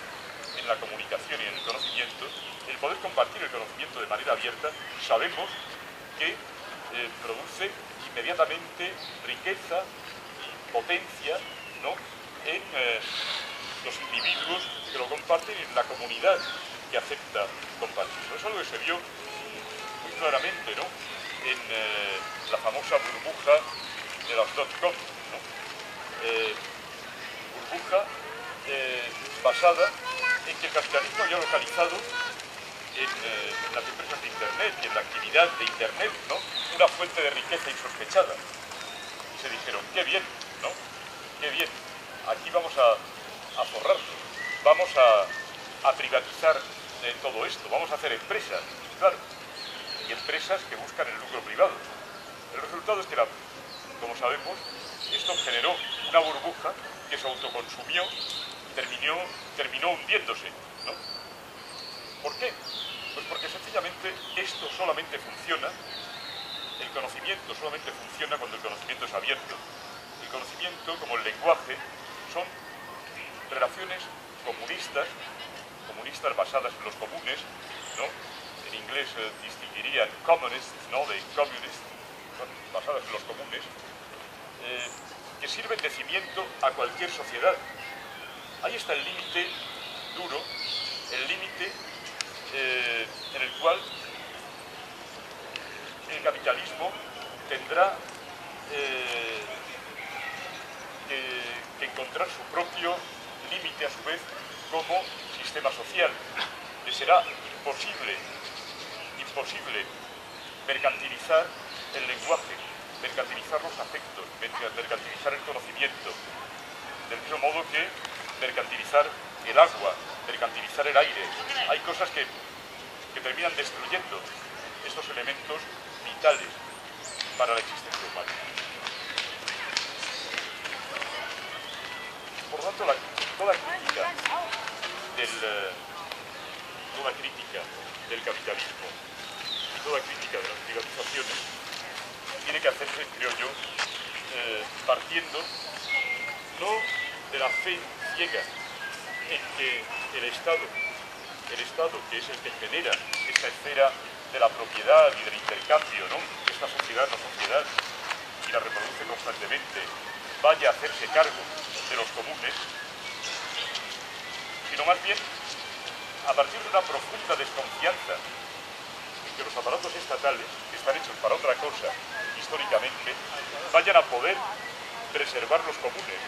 en la comunicación y en el conocimiento, el poder compartir el conocimiento de manera abierta, sabemos que produce inmediatamente riqueza y potencia, ¿no? En los individuos que lo comparten y en la comunidad que acepta compartirlo. Es algo que se vio muy claramente, ¿no? En la famosa burbuja de las .com, ¿no? Burbuja basada en que el capitalismo había localizado en las empresas de Internet y en la actividad de Internet, ¿no? Una fuente de riqueza insospechada. Y se dijeron, qué bien, ¿no? Qué bien, aquí vamos a forrarnos, vamos a privatizar todo esto, vamos a hacer empresas, claro, y empresas que buscan el lucro privado. El resultado es que, como sabemos, esto generó una burbuja que se autoconsumió, terminó hundiéndose, ¿no? ¿Por qué? Pues porque sencillamente esto solamente funciona, el conocimiento solamente funciona cuando el conocimiento es abierto. El conocimiento, como el lenguaje, son relaciones comunistas basadas en los comunes, ¿no? En inglés distinguirían communists, ¿no? De communists, basadas en los comunes, que sirven de cimiento a cualquier sociedad. Ahí está el límite duro, el límite en el cual el capitalismo tendrá que encontrar su propio límite a su vez como sistema social. Le será imposible mercantilizar el lenguaje, mercantilizar los afectos, mercantilizar el conocimiento, del mismo modo que mercantilizar el agua, mercantilizar el aire. Hay cosas que terminan destruyendo estos elementos vitales para la existencia humana. Por lo tanto, toda crítica del capitalismo y toda crítica de las privatizaciones tiene que hacerse, creo yo, partiendo no de la fe ciega en que el Estado, que es el que genera esta esfera de la propiedad y del intercambio, ¿no? Esta sociedad, la sociedad, y la reproduce constantemente, vaya a hacerse cargo de los comunes, sino más bien a partir de una profunda desconfianza en que los aparatos estatales, que están hechos para otra cosa históricamente, vayan a poder preservar los comunes.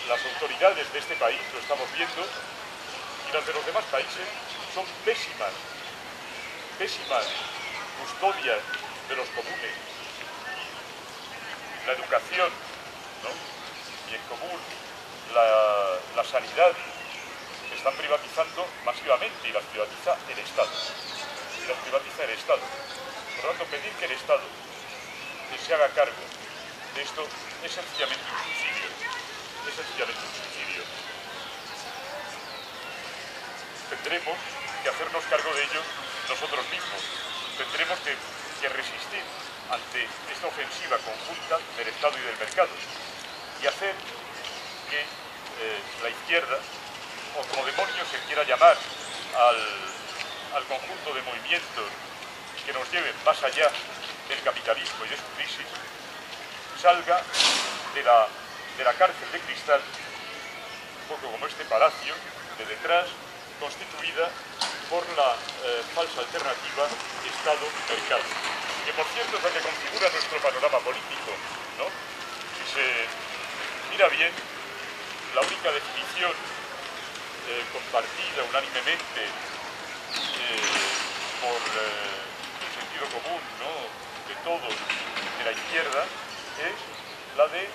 Las autoridades de este país, lo estamos viendo, y las de los demás países, son pésimas custodias de los comunes. La educación, ¿no? Bien común, la sanidad, se están privatizando masivamente y las privatiza el Estado. Por lo tanto, pedir que el Estado se haga cargo de esto es sencillamente un suicidio. Tendremos que hacernos cargo de ello nosotros mismos. Tendremos que resistir ante esta ofensiva conjunta del Estado y del mercado y hacer que la izquierda, o como demonios se quiera llamar al conjunto de movimientos que nos lleven más allá del capitalismo y de su crisis, salga de la cárcel de cristal, un poco como este palacio de detrás, constituida por la falsa alternativa Estado-mercado, que por cierto es la que configura nuestro panorama político, ¿no? Si se mira bien, la única definición compartida unánimemente por el sentido común, ¿no? De todos de la izquierda es la de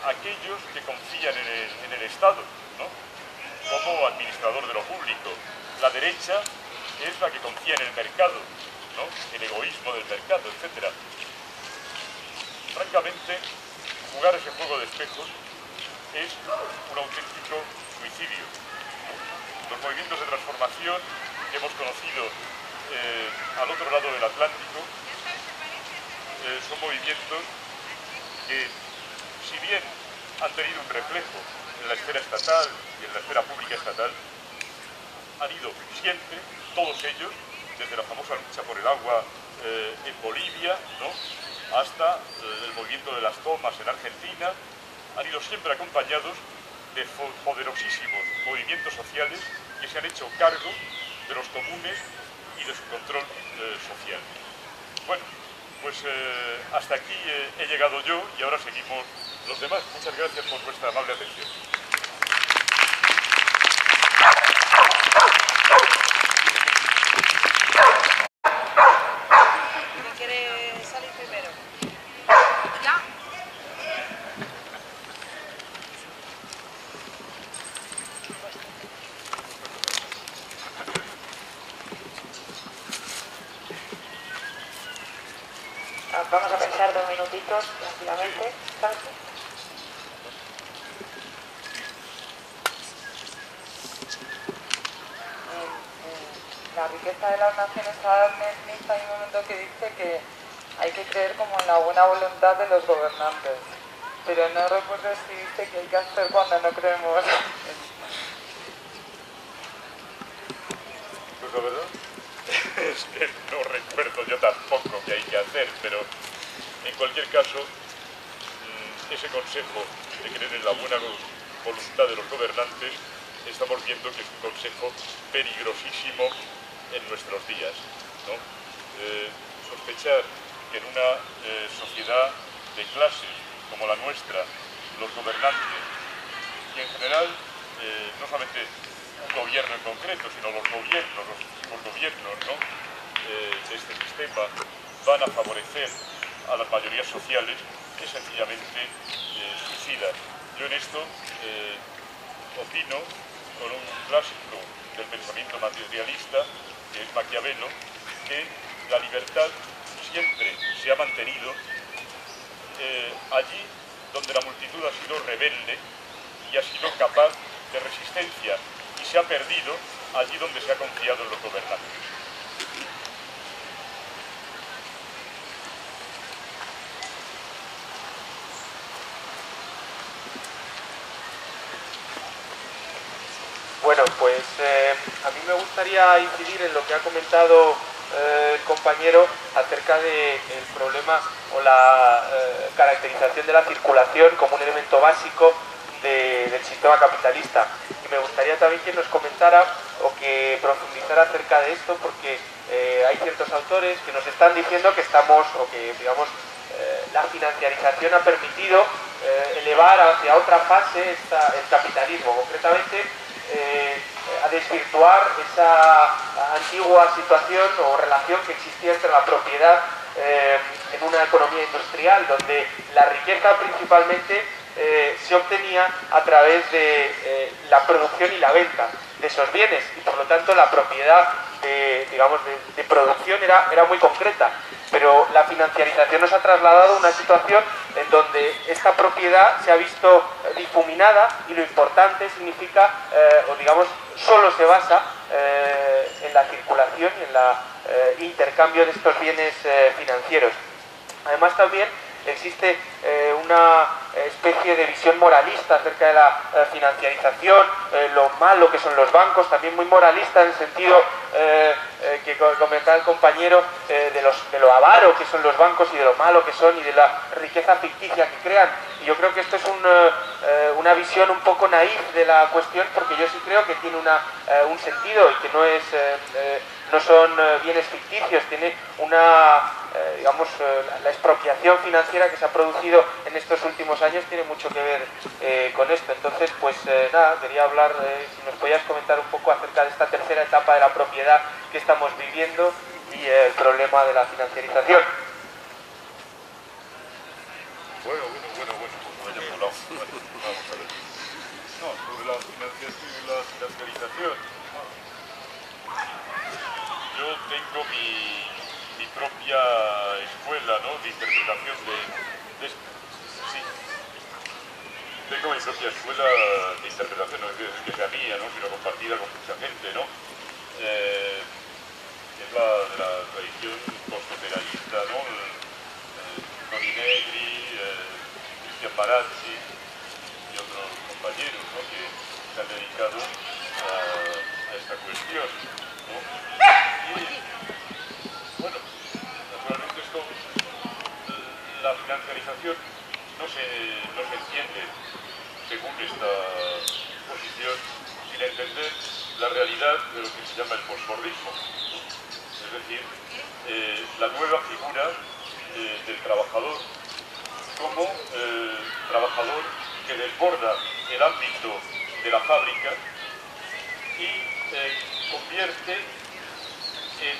aquellos que confían en el Estado, ¿no? Como administrador de lo público. La derecha es la que confía en el mercado, ¿no? El egoísmo del mercado, etc. Francamente, jugar ese juego de espejos es un auténtico suicidio. Los movimientos de transformación que hemos conocido al otro lado del Atlántico son movimientos que, si bien han tenido un reflejo en la esfera estatal y en la esfera pública estatal, han ido siempre, todos ellos, desde la famosa lucha por el agua en Bolivia, ¿no?, hasta el movimiento de las tomas en Argentina, han ido siempre acompañados de poderosísimos movimientos sociales que se han hecho cargo de los comunes y de su control social. Bueno, pues hasta aquí he llegado yo y ahora seguimos los demás. Muchas gracias por vuestra amable atención. ¿Quién quiere salir primero? ¿Ya? Vamos a pensar 2 minutitos tranquilamente. ¿Sabes? La riqueza de las naciones, Adam Smith, hay un momento que dice que hay que creer como en la buena voluntad de los gobernantes, pero no recuerdo si dice que hay que hacer cuando no creemos. Pues la verdad es que no recuerdo yo tampoco qué hay que hacer, pero en cualquier caso, ese consejo de creer en la buena voluntad de los gobernantes, estamos viendo que es un consejo peligrosísimo en nuestros días, ¿no? Sospechar que en una sociedad de clases como la nuestra, los gobernantes, y en general, no solamente un gobierno en concreto, sino los gobiernos, los sucesivos gobiernos, ¿no?, de este sistema, van a favorecer a las mayorías sociales, es sencillamente suicida. Yo en esto opino con un clásico del pensamiento materialista, que es Maquiavelo, que la libertad siempre se ha mantenido allí donde la multitud ha sido rebelde y ha sido capaz de resistencia, y se ha perdido allí donde se ha confiado en los gobernantes. Bueno, pues a mí me gustaría incidir en lo que ha comentado el compañero acerca del problema o la caracterización de la circulación como un elemento básico del sistema capitalista. Y me gustaría también que nos comentara o que profundizara acerca de esto, porque hay ciertos autores que nos están diciendo que estamos, o que digamos, la financiarización ha permitido elevar hacia otra fase el capitalismo, concretamente a desvirtuar esa antigua situación o relación que existía entre la propiedad en una economía industrial, donde la riqueza principalmente se obtenía a través de la producción y la venta de esos bienes, y por lo tanto la propiedad de producción era muy concreta. Pero la financiarización nos ha trasladado a una situación en donde esta propiedad se ha visto difuminada, y lo importante significa, o digamos, solo se basa en la circulación y en el intercambio de estos bienes financieros. Además, también existe una especie de visión moralista acerca de la financiarización, lo malo que son los bancos, también muy moralista en el sentido que comentaba el compañero de lo avaro que son los bancos y de lo malo que son y de la riqueza ficticia que crean. Y yo creo que esto es una visión un poco naif de la cuestión, porque yo sí creo que tiene un sentido y que no son bienes ficticios, tiene la expropiación financiera que se ha producido en estos últimos años tiene mucho que ver con esto. Entonces, pues nada, quería hablar, si nos podías comentar un poco acerca de esta tercera etapa de la propiedad que estamos viviendo y el problema de la financiarización. Bueno, vaya volado. Vamos a ver. No, sobre la financiación y la financiarización. Yo tengo mi propia escuela, ¿no?, de interpretación de esto. Sí. Tengo mi propia escuela de interpretación, no es que sea mía, ¿no?, sino compartida con mucha gente, ¿no? Es la de la tradición postmaterialista, ¿no? Toni Negri, Cristian Barazzi y otros compañeros, ¿no?, que se han dedicado a esta cuestión, ¿no? Y, bueno, naturalmente esto, la financiarización no se entiende según esta posición sin entender la realidad de lo que se llama el posmorrismo, ¿no? Es decir, la nueva figura del trabajador como trabajador que desborda el ámbito de la fábrica y convierte en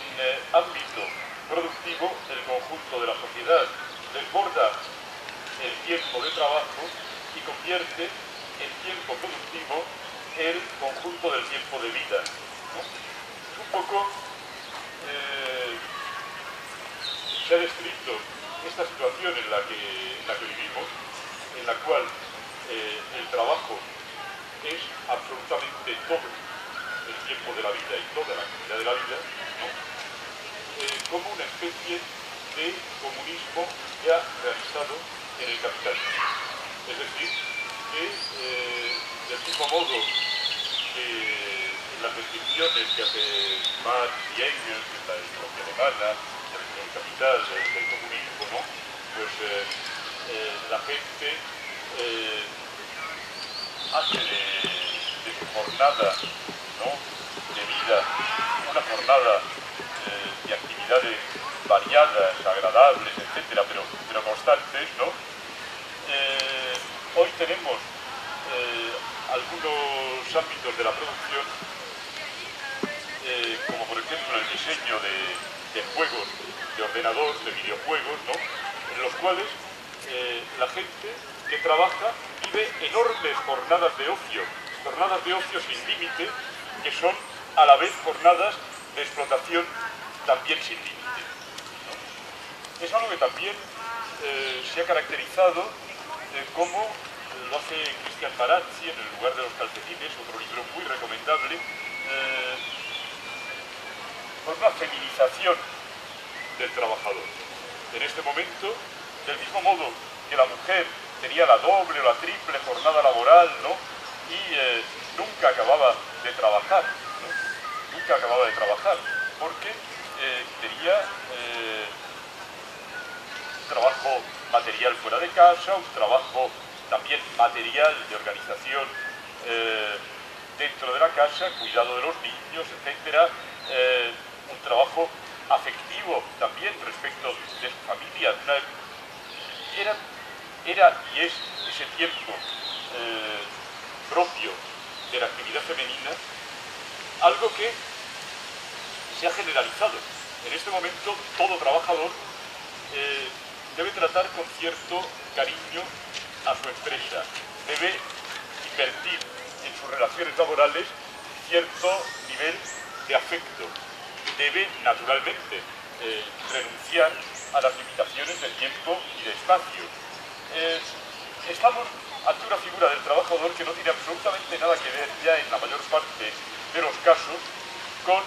ámbito productivo el conjunto de la sociedad, desborda el tiempo de trabajo y convierte en tiempo productivo el conjunto del tiempo de vida, ¿no? Es un poco, se ha descrito esta situación en la que vivimos, en la cual el trabajo es absolutamente todo el tiempo de la vida y toda la actividad de la vida, ¿no?, como una especie de comunismo ya realizado en el capitalismo. Es decir, que del mismo modo que en las descripciones que hace Marx y Engels, en la economía alemana, el capital, del comunismo, ¿no?, pues la gente hace de su jornada, ¿no?, de vida una jornada de actividades variadas, agradables, etcétera, pero constantes, ¿no? Hoy tenemos algunos ámbitos de la producción, como por ejemplo el diseño de juegos de ordenador, de videojuegos, ¿no?, en los cuales la gente que trabaja vive enormes jornadas de ocio sin límite, que son a la vez jornadas de explotación también sin límite, ¿no? Es algo que también se ha caracterizado como lo hace Cristian Barazzi en El lugar de los calcetines, otro libro muy recomendable, por una feminización del trabajador. En este momento, del mismo modo que la mujer tenía la doble o la triple jornada laboral, ¿no?, y nunca acababa de trabajar, ¿no?, nunca acababa de trabajar, porque tenía un trabajo material fuera de casa, un trabajo también material de organización dentro de la casa, cuidado de los niños, etcétera, un trabajo afectivo también respecto de su familia. Era y es ese tiempo propio de la actividad femenina algo que se ha generalizado. En este momento todo trabajador debe tratar con cierto cariño a su empresa, debe invertir en sus relaciones laborales cierto nivel de afecto, debe naturalmente renunciar a las limitaciones de tiempo y de espacio. Estamos ante una figura del trabajador que no tiene absolutamente nada que ver ya en la mayor parte de los casos con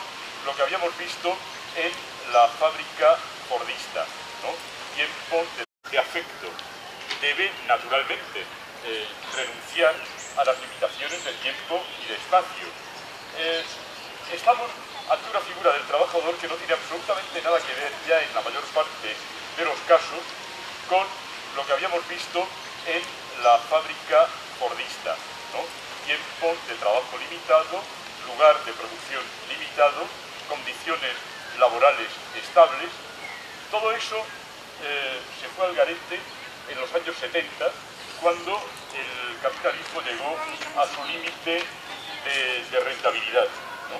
lo que habíamos visto en la fábrica fordista, ¿no? Tiempo de afecto, debe naturalmente renunciar a las limitaciones de tiempo y de espacio. Estamos ante una figura del trabajador que no tiene absolutamente nada que ver ya en la mayor parte de los casos con lo que habíamos visto en la fábrica fordista, ¿no? Tiempo de trabajo limitado, lugar de producción limitado, condiciones laborales estables. Todo eso se fue al garete en los años 70, cuando el capitalismo llegó a su límite de rentabilidad, ¿no?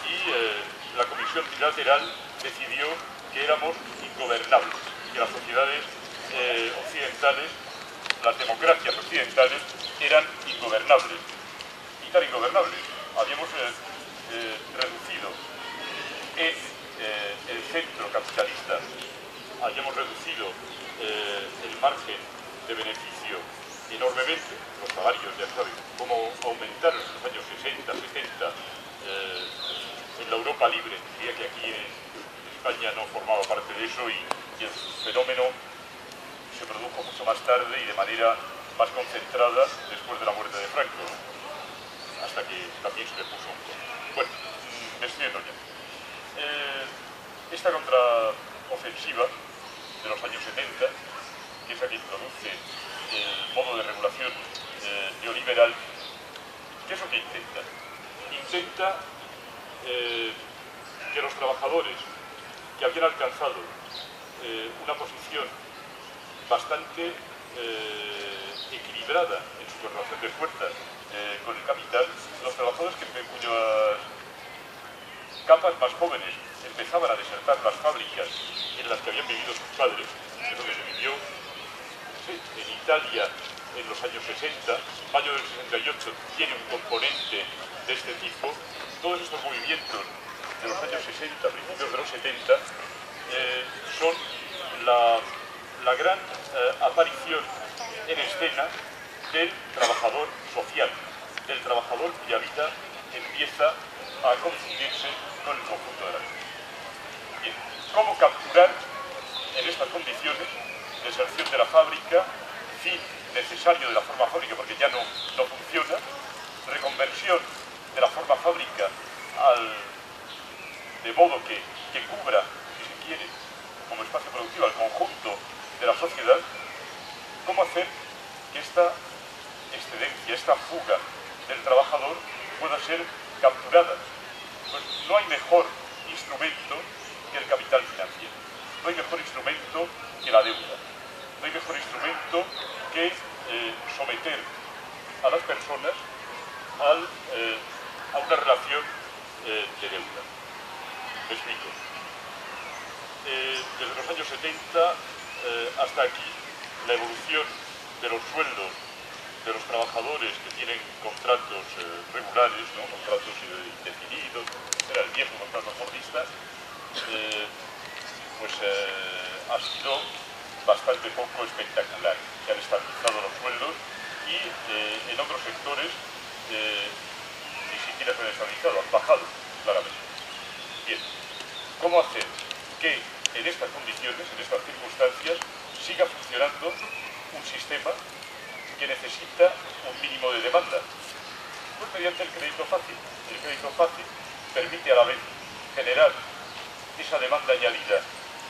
Y la Comisión Trilateral decidió que éramos ingobernables, que las sociedades occidentales, las democracias occidentales, eran ingobernables. Y tan ingobernables. Habíamos reducido en el centro capitalista, habíamos reducido el margen de beneficio enormemente. Los salarios, ya saben cómo aumentaron en los años 60, 70, en la Europa libre. Diría que aquí en España no formaba parte de eso, y el fenómeno o mucho más tarde y de manera más concentrada después de la muerte de Franco, hasta que también se le puso un poco. Bueno, me estoy yendo ya. Esta contraofensiva de los años 70, que es la que introduce el modo de regulación neoliberal, ¿qué es lo que intenta? Intenta que los trabajadores que habían alcanzado una posición bastante equilibrada en su correlación de fuerzas con el capital, los trabajadores cuyas capas más jóvenes empezaban a desertar las fábricas en las que habían vivido sus padres, que es lo que se vivió en Italia en los años 60, mayo del 68 tiene un componente de este tipo. Todos estos movimientos de los años 60, principios de los 70, son la gran aparición en escena del trabajador social, del trabajador cuya vida empieza a confundirse con el conjunto de la vida. Bien, ¿cómo capturar en estas condiciones deserción de la fábrica, fin necesario de la forma fábrica porque ya no funciona, reconversión de la forma fábrica de modo que cubra, si se quiere, como espacio productivo al conjunto de la sociedad? ¿Cómo hacer que esta excedencia, esta fuga del trabajador pueda ser capturada? Pues no hay mejor instrumento que el capital financiero, no hay mejor instrumento que la deuda, no hay mejor instrumento que someter a las personas a una relación de deuda. Me explico. Desde los años 70 hasta aquí, la evolución de los sueldos de los trabajadores que tienen contratos regulares, ¿no? Contratos indefinidos, era el viejo contrato fordista, ha sido bastante poco espectacular. Se han estabilizado los sueldos y en otros sectores ni siquiera se han estabilizado, han bajado claramente. Bien, ¿cómo hacer que en estas condiciones, en estas circunstancias, siga funcionando un sistema que necesita un mínimo de demanda? Pues mediante el crédito fácil. El crédito fácil permite a la vez generar esa demanda añadida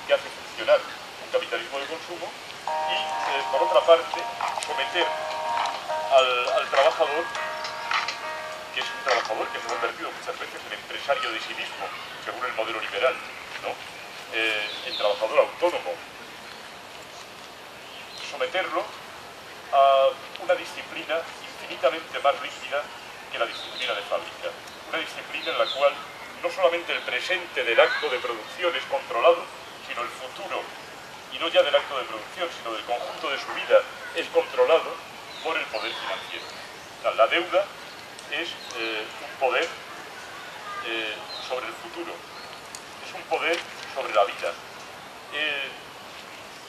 que hace funcionar un capitalismo de consumo y, por otra parte, someter al trabajador, que es un trabajador que se ha convertido muchas veces en empresario de sí mismo, según el modelo liberal, ¿no? El trabajador autónomo, someterlo a una disciplina infinitamente más rígida que la disciplina de fábrica. Una disciplina en la cual no solamente el presente del acto de producción es controlado, sino el futuro, y no ya del acto de producción, sino del conjunto de su vida, es controlado por el poder financiero. O sea, la deuda es un poder sobre el futuro, es un poder sobre la vida.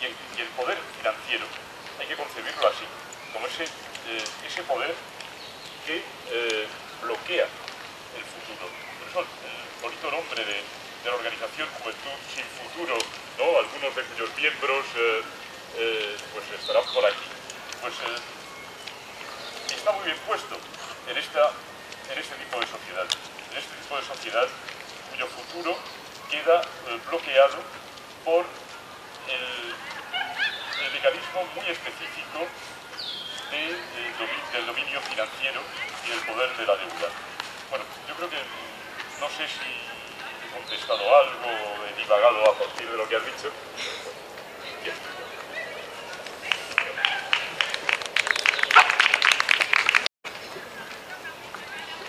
Y el poder financiero hay que concebirlo así, como ese poder que bloquea el futuro. Por eso el bonito nombre de la organización Juventud Sin Futuro, ¿no? Algunos de cuyos miembros estarán por aquí. Está muy bien puesto en este tipo de sociedad. En este tipo de sociedad cuyo futuro queda bloqueado por el mecanismo muy específico del dominio financiero y del poder de la deuda. Bueno, yo creo que no sé si he contestado algo, he divagado a partir de lo que has dicho. Bien.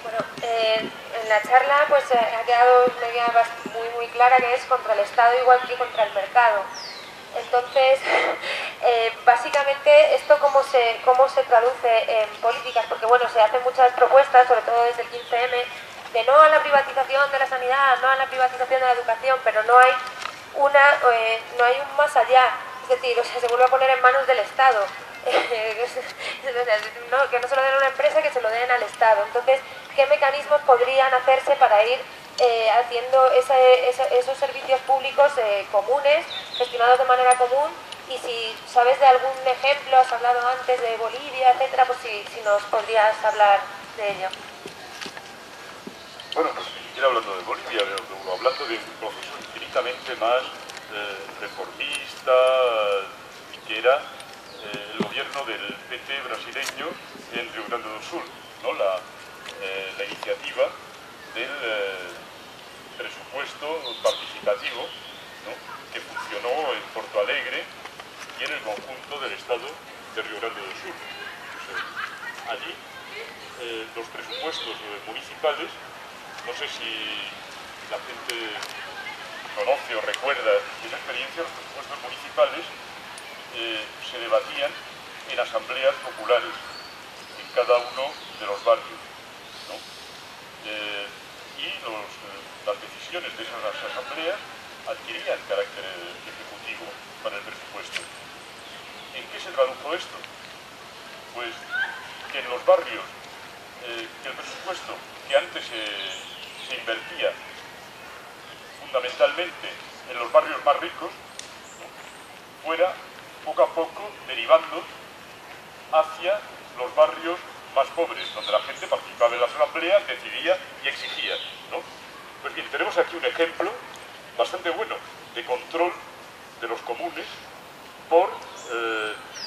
Bueno, en la charla pues ha quedado una idea muy clara, que es contra el Estado igual que contra el mercado. Entonces, básicamente, ¿esto cómo se traduce en políticas? Porque bueno, se hacen muchas propuestas, sobre todo desde el 15M, de no a la privatización de la sanidad, no a la privatización de la educación, pero no hay un más allá. Es decir, se vuelve a poner en manos del Estado. Que no se lo den a una empresa, que se lo den al Estado. Entonces, ¿qué mecanismos podrían hacerse para ir haciendo esos servicios públicos comunes, gestionados de manera común, Y si sabes de algún ejemplo, has hablado antes de Bolivia, etcétera, pues si nos podrías hablar de ello. Bueno, pues ni siquiera hablando de Bolivia, pero hablando de un proceso infinitamente más reformista que era el gobierno del PT brasileño en Río Grande do Sul, ¿no? La iniciativa del presupuesto participativo, ¿no? Que funcionó en Porto Alegre y en el conjunto del estado de Río Grande do Sul. Pues, allí los presupuestos municipales, no sé si la gente conoce o recuerda esa experiencia, los presupuestos municipales se debatían en asambleas populares en cada uno de los barrios, ¿no? Y las decisiones de esas asambleas adquirían carácter ejecutivo para el presupuesto. ¿En qué se tradujo esto? Pues que en los barrios que el presupuesto que antes se invertía fundamentalmente en los barrios más ricos, ¿no? Fuera poco a poco derivando hacia los barrios más pobres, donde la gente participaba en las asambleas, decidía y exigía, ¿no? Pues bien, tenemos aquí un ejemplo bastante bueno de control de los comunes por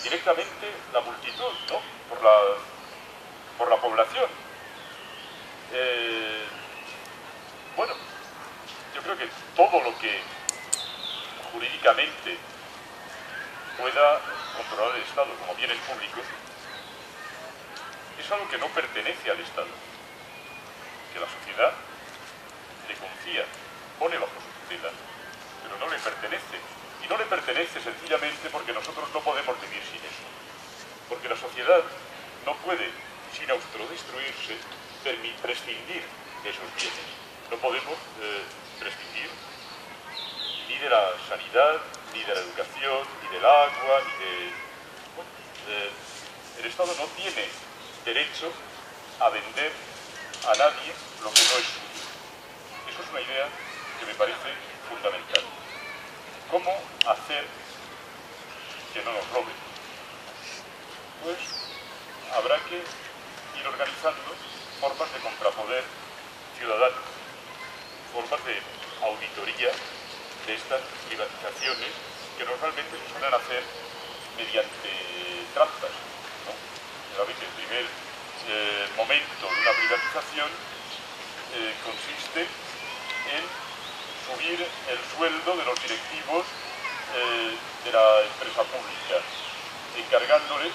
directamente la multitud, ¿no? Por la población. Bueno, yo creo que todo lo que jurídicamente pueda controlar el Estado como bienes públicos es algo que no pertenece al Estado, que la sociedad le confía, pone bajo su tutela, pero no le pertenece. Y no le pertenece sencillamente porque nosotros no podemos vivir sin eso. Porque la sociedad no puede, sin autodestruirse, prescindir de esos bienes. No podemos prescindir ni de la sanidad, ni de la educación, ni del agua, ni de... Bueno, el Estado no tiene derecho a vender a nadie lo que no es suyo. Eso es una idea que me parece fundamental. ¿Cómo hacer que no nos roben? Pues habrá que ir organizando formas de contrapoder ciudadano, formas de auditoría de estas privatizaciones que normalmente se suelen hacer mediante trampas, ¿no? Generalmente el primer momento de una privatización consiste en subir el sueldo de los directivos de la empresa pública, encargándoles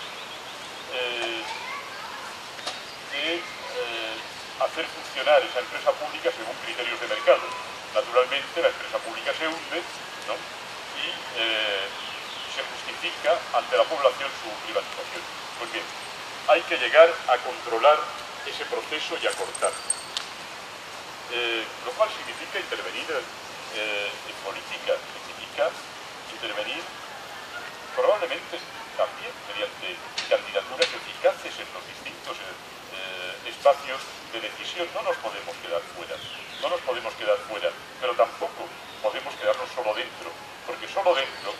de hacer funcionar esa empresa pública según criterios de mercado. Naturalmente la empresa pública se hunde, ¿no? Y se justifica ante la población su privatización. Pues bien, hay que llegar a controlar ese proceso y a cortar. Lo cual significa intervenir en política, significa intervenir probablemente también mediante candidaturas eficaces en los distintos espacios de decisión. No nos podemos quedar fuera, no nos podemos quedar fuera, pero tampoco podemos quedarnos solo dentro, porque solo dentro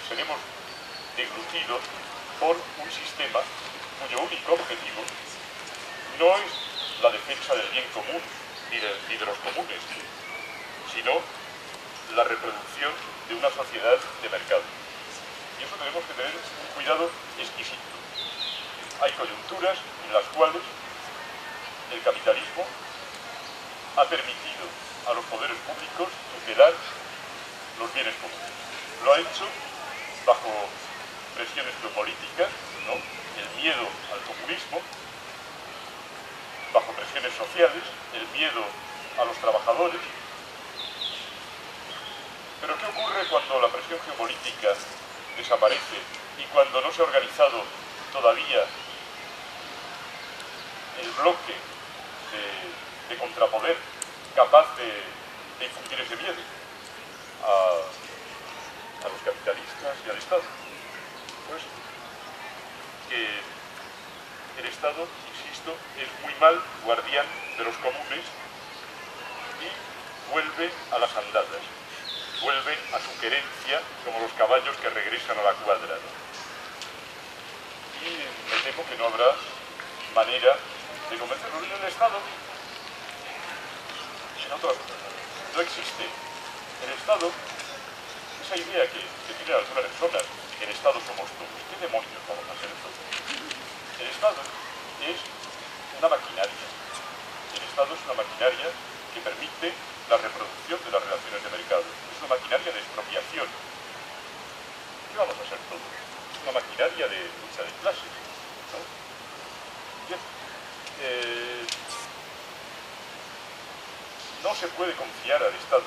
seremos deglutidos por un sistema cuyo único objetivo no es la defensa del bien común ni de los comunes, sino la reproducción de una sociedad de mercado. Y eso tenemos que tener un cuidado exquisito. Hay coyunturas en las cuales el capitalismo ha permitido a los poderes públicos tutelar los bienes comunes. Lo ha hecho bajo presiones geopolíticas, ¿no? El miedo al comunismo, bajo presiones sociales, el miedo a los trabajadores. Pero ¿qué ocurre cuando la presión geopolítica desaparece y cuando no se ha organizado todavía el bloque de contrapoder capaz de infundir ese miedo a los capitalistas y al Estado? Pues que el Estado, insisto, es muy mal guardián de los comunes y vuelve a las andadas. vuelven a su querencia como los caballos que regresan a la cuadra, ¿no? Y me temo que no habrá manera de convencerlos. En el Estado no existe. El Estado, esa idea que tienen algunas personas, que el Estado somos todos. ¿Qué demonios vamos a ser todos? El Estado es una maquinaria. El Estado es una maquinaria que permite la reproducción de las relaciones de mercado. Es una maquinaria de expropiación. ¿Qué vamos a ser todos? Es una maquinaria de lucha de clases, ¿no? Bien. No se puede confiar al Estado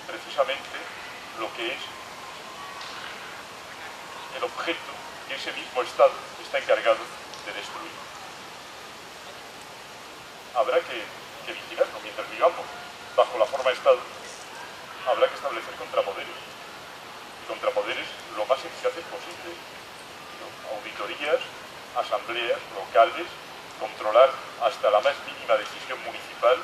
precisamente lo que es el objeto que ese mismo Estado está encargado de destruir. Habrá que vigilarlo mientras vivamos bajo la forma de Estado. Habrá que establecer contrapoderes, y contrapoderes lo más eficaces posible, ¿no? Auditorías, asambleas locales, controlar hasta la más mínima decisión municipal,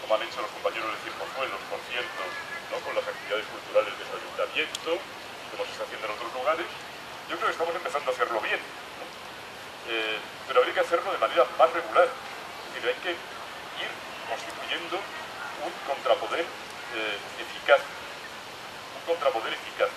como han hecho los compañeros de Cienpozuelos, por cierto, ¿no? Con las actividades culturales de su ayuntamiento, como se está haciendo en otros lugares. Yo creo que estamos empezando a hacerlo bien, ¿no? Pero habría que hacerlo de manera más regular. Es decir, hay que ir constituyendo un contrapoder eficaz. Un contrapoder eficaz.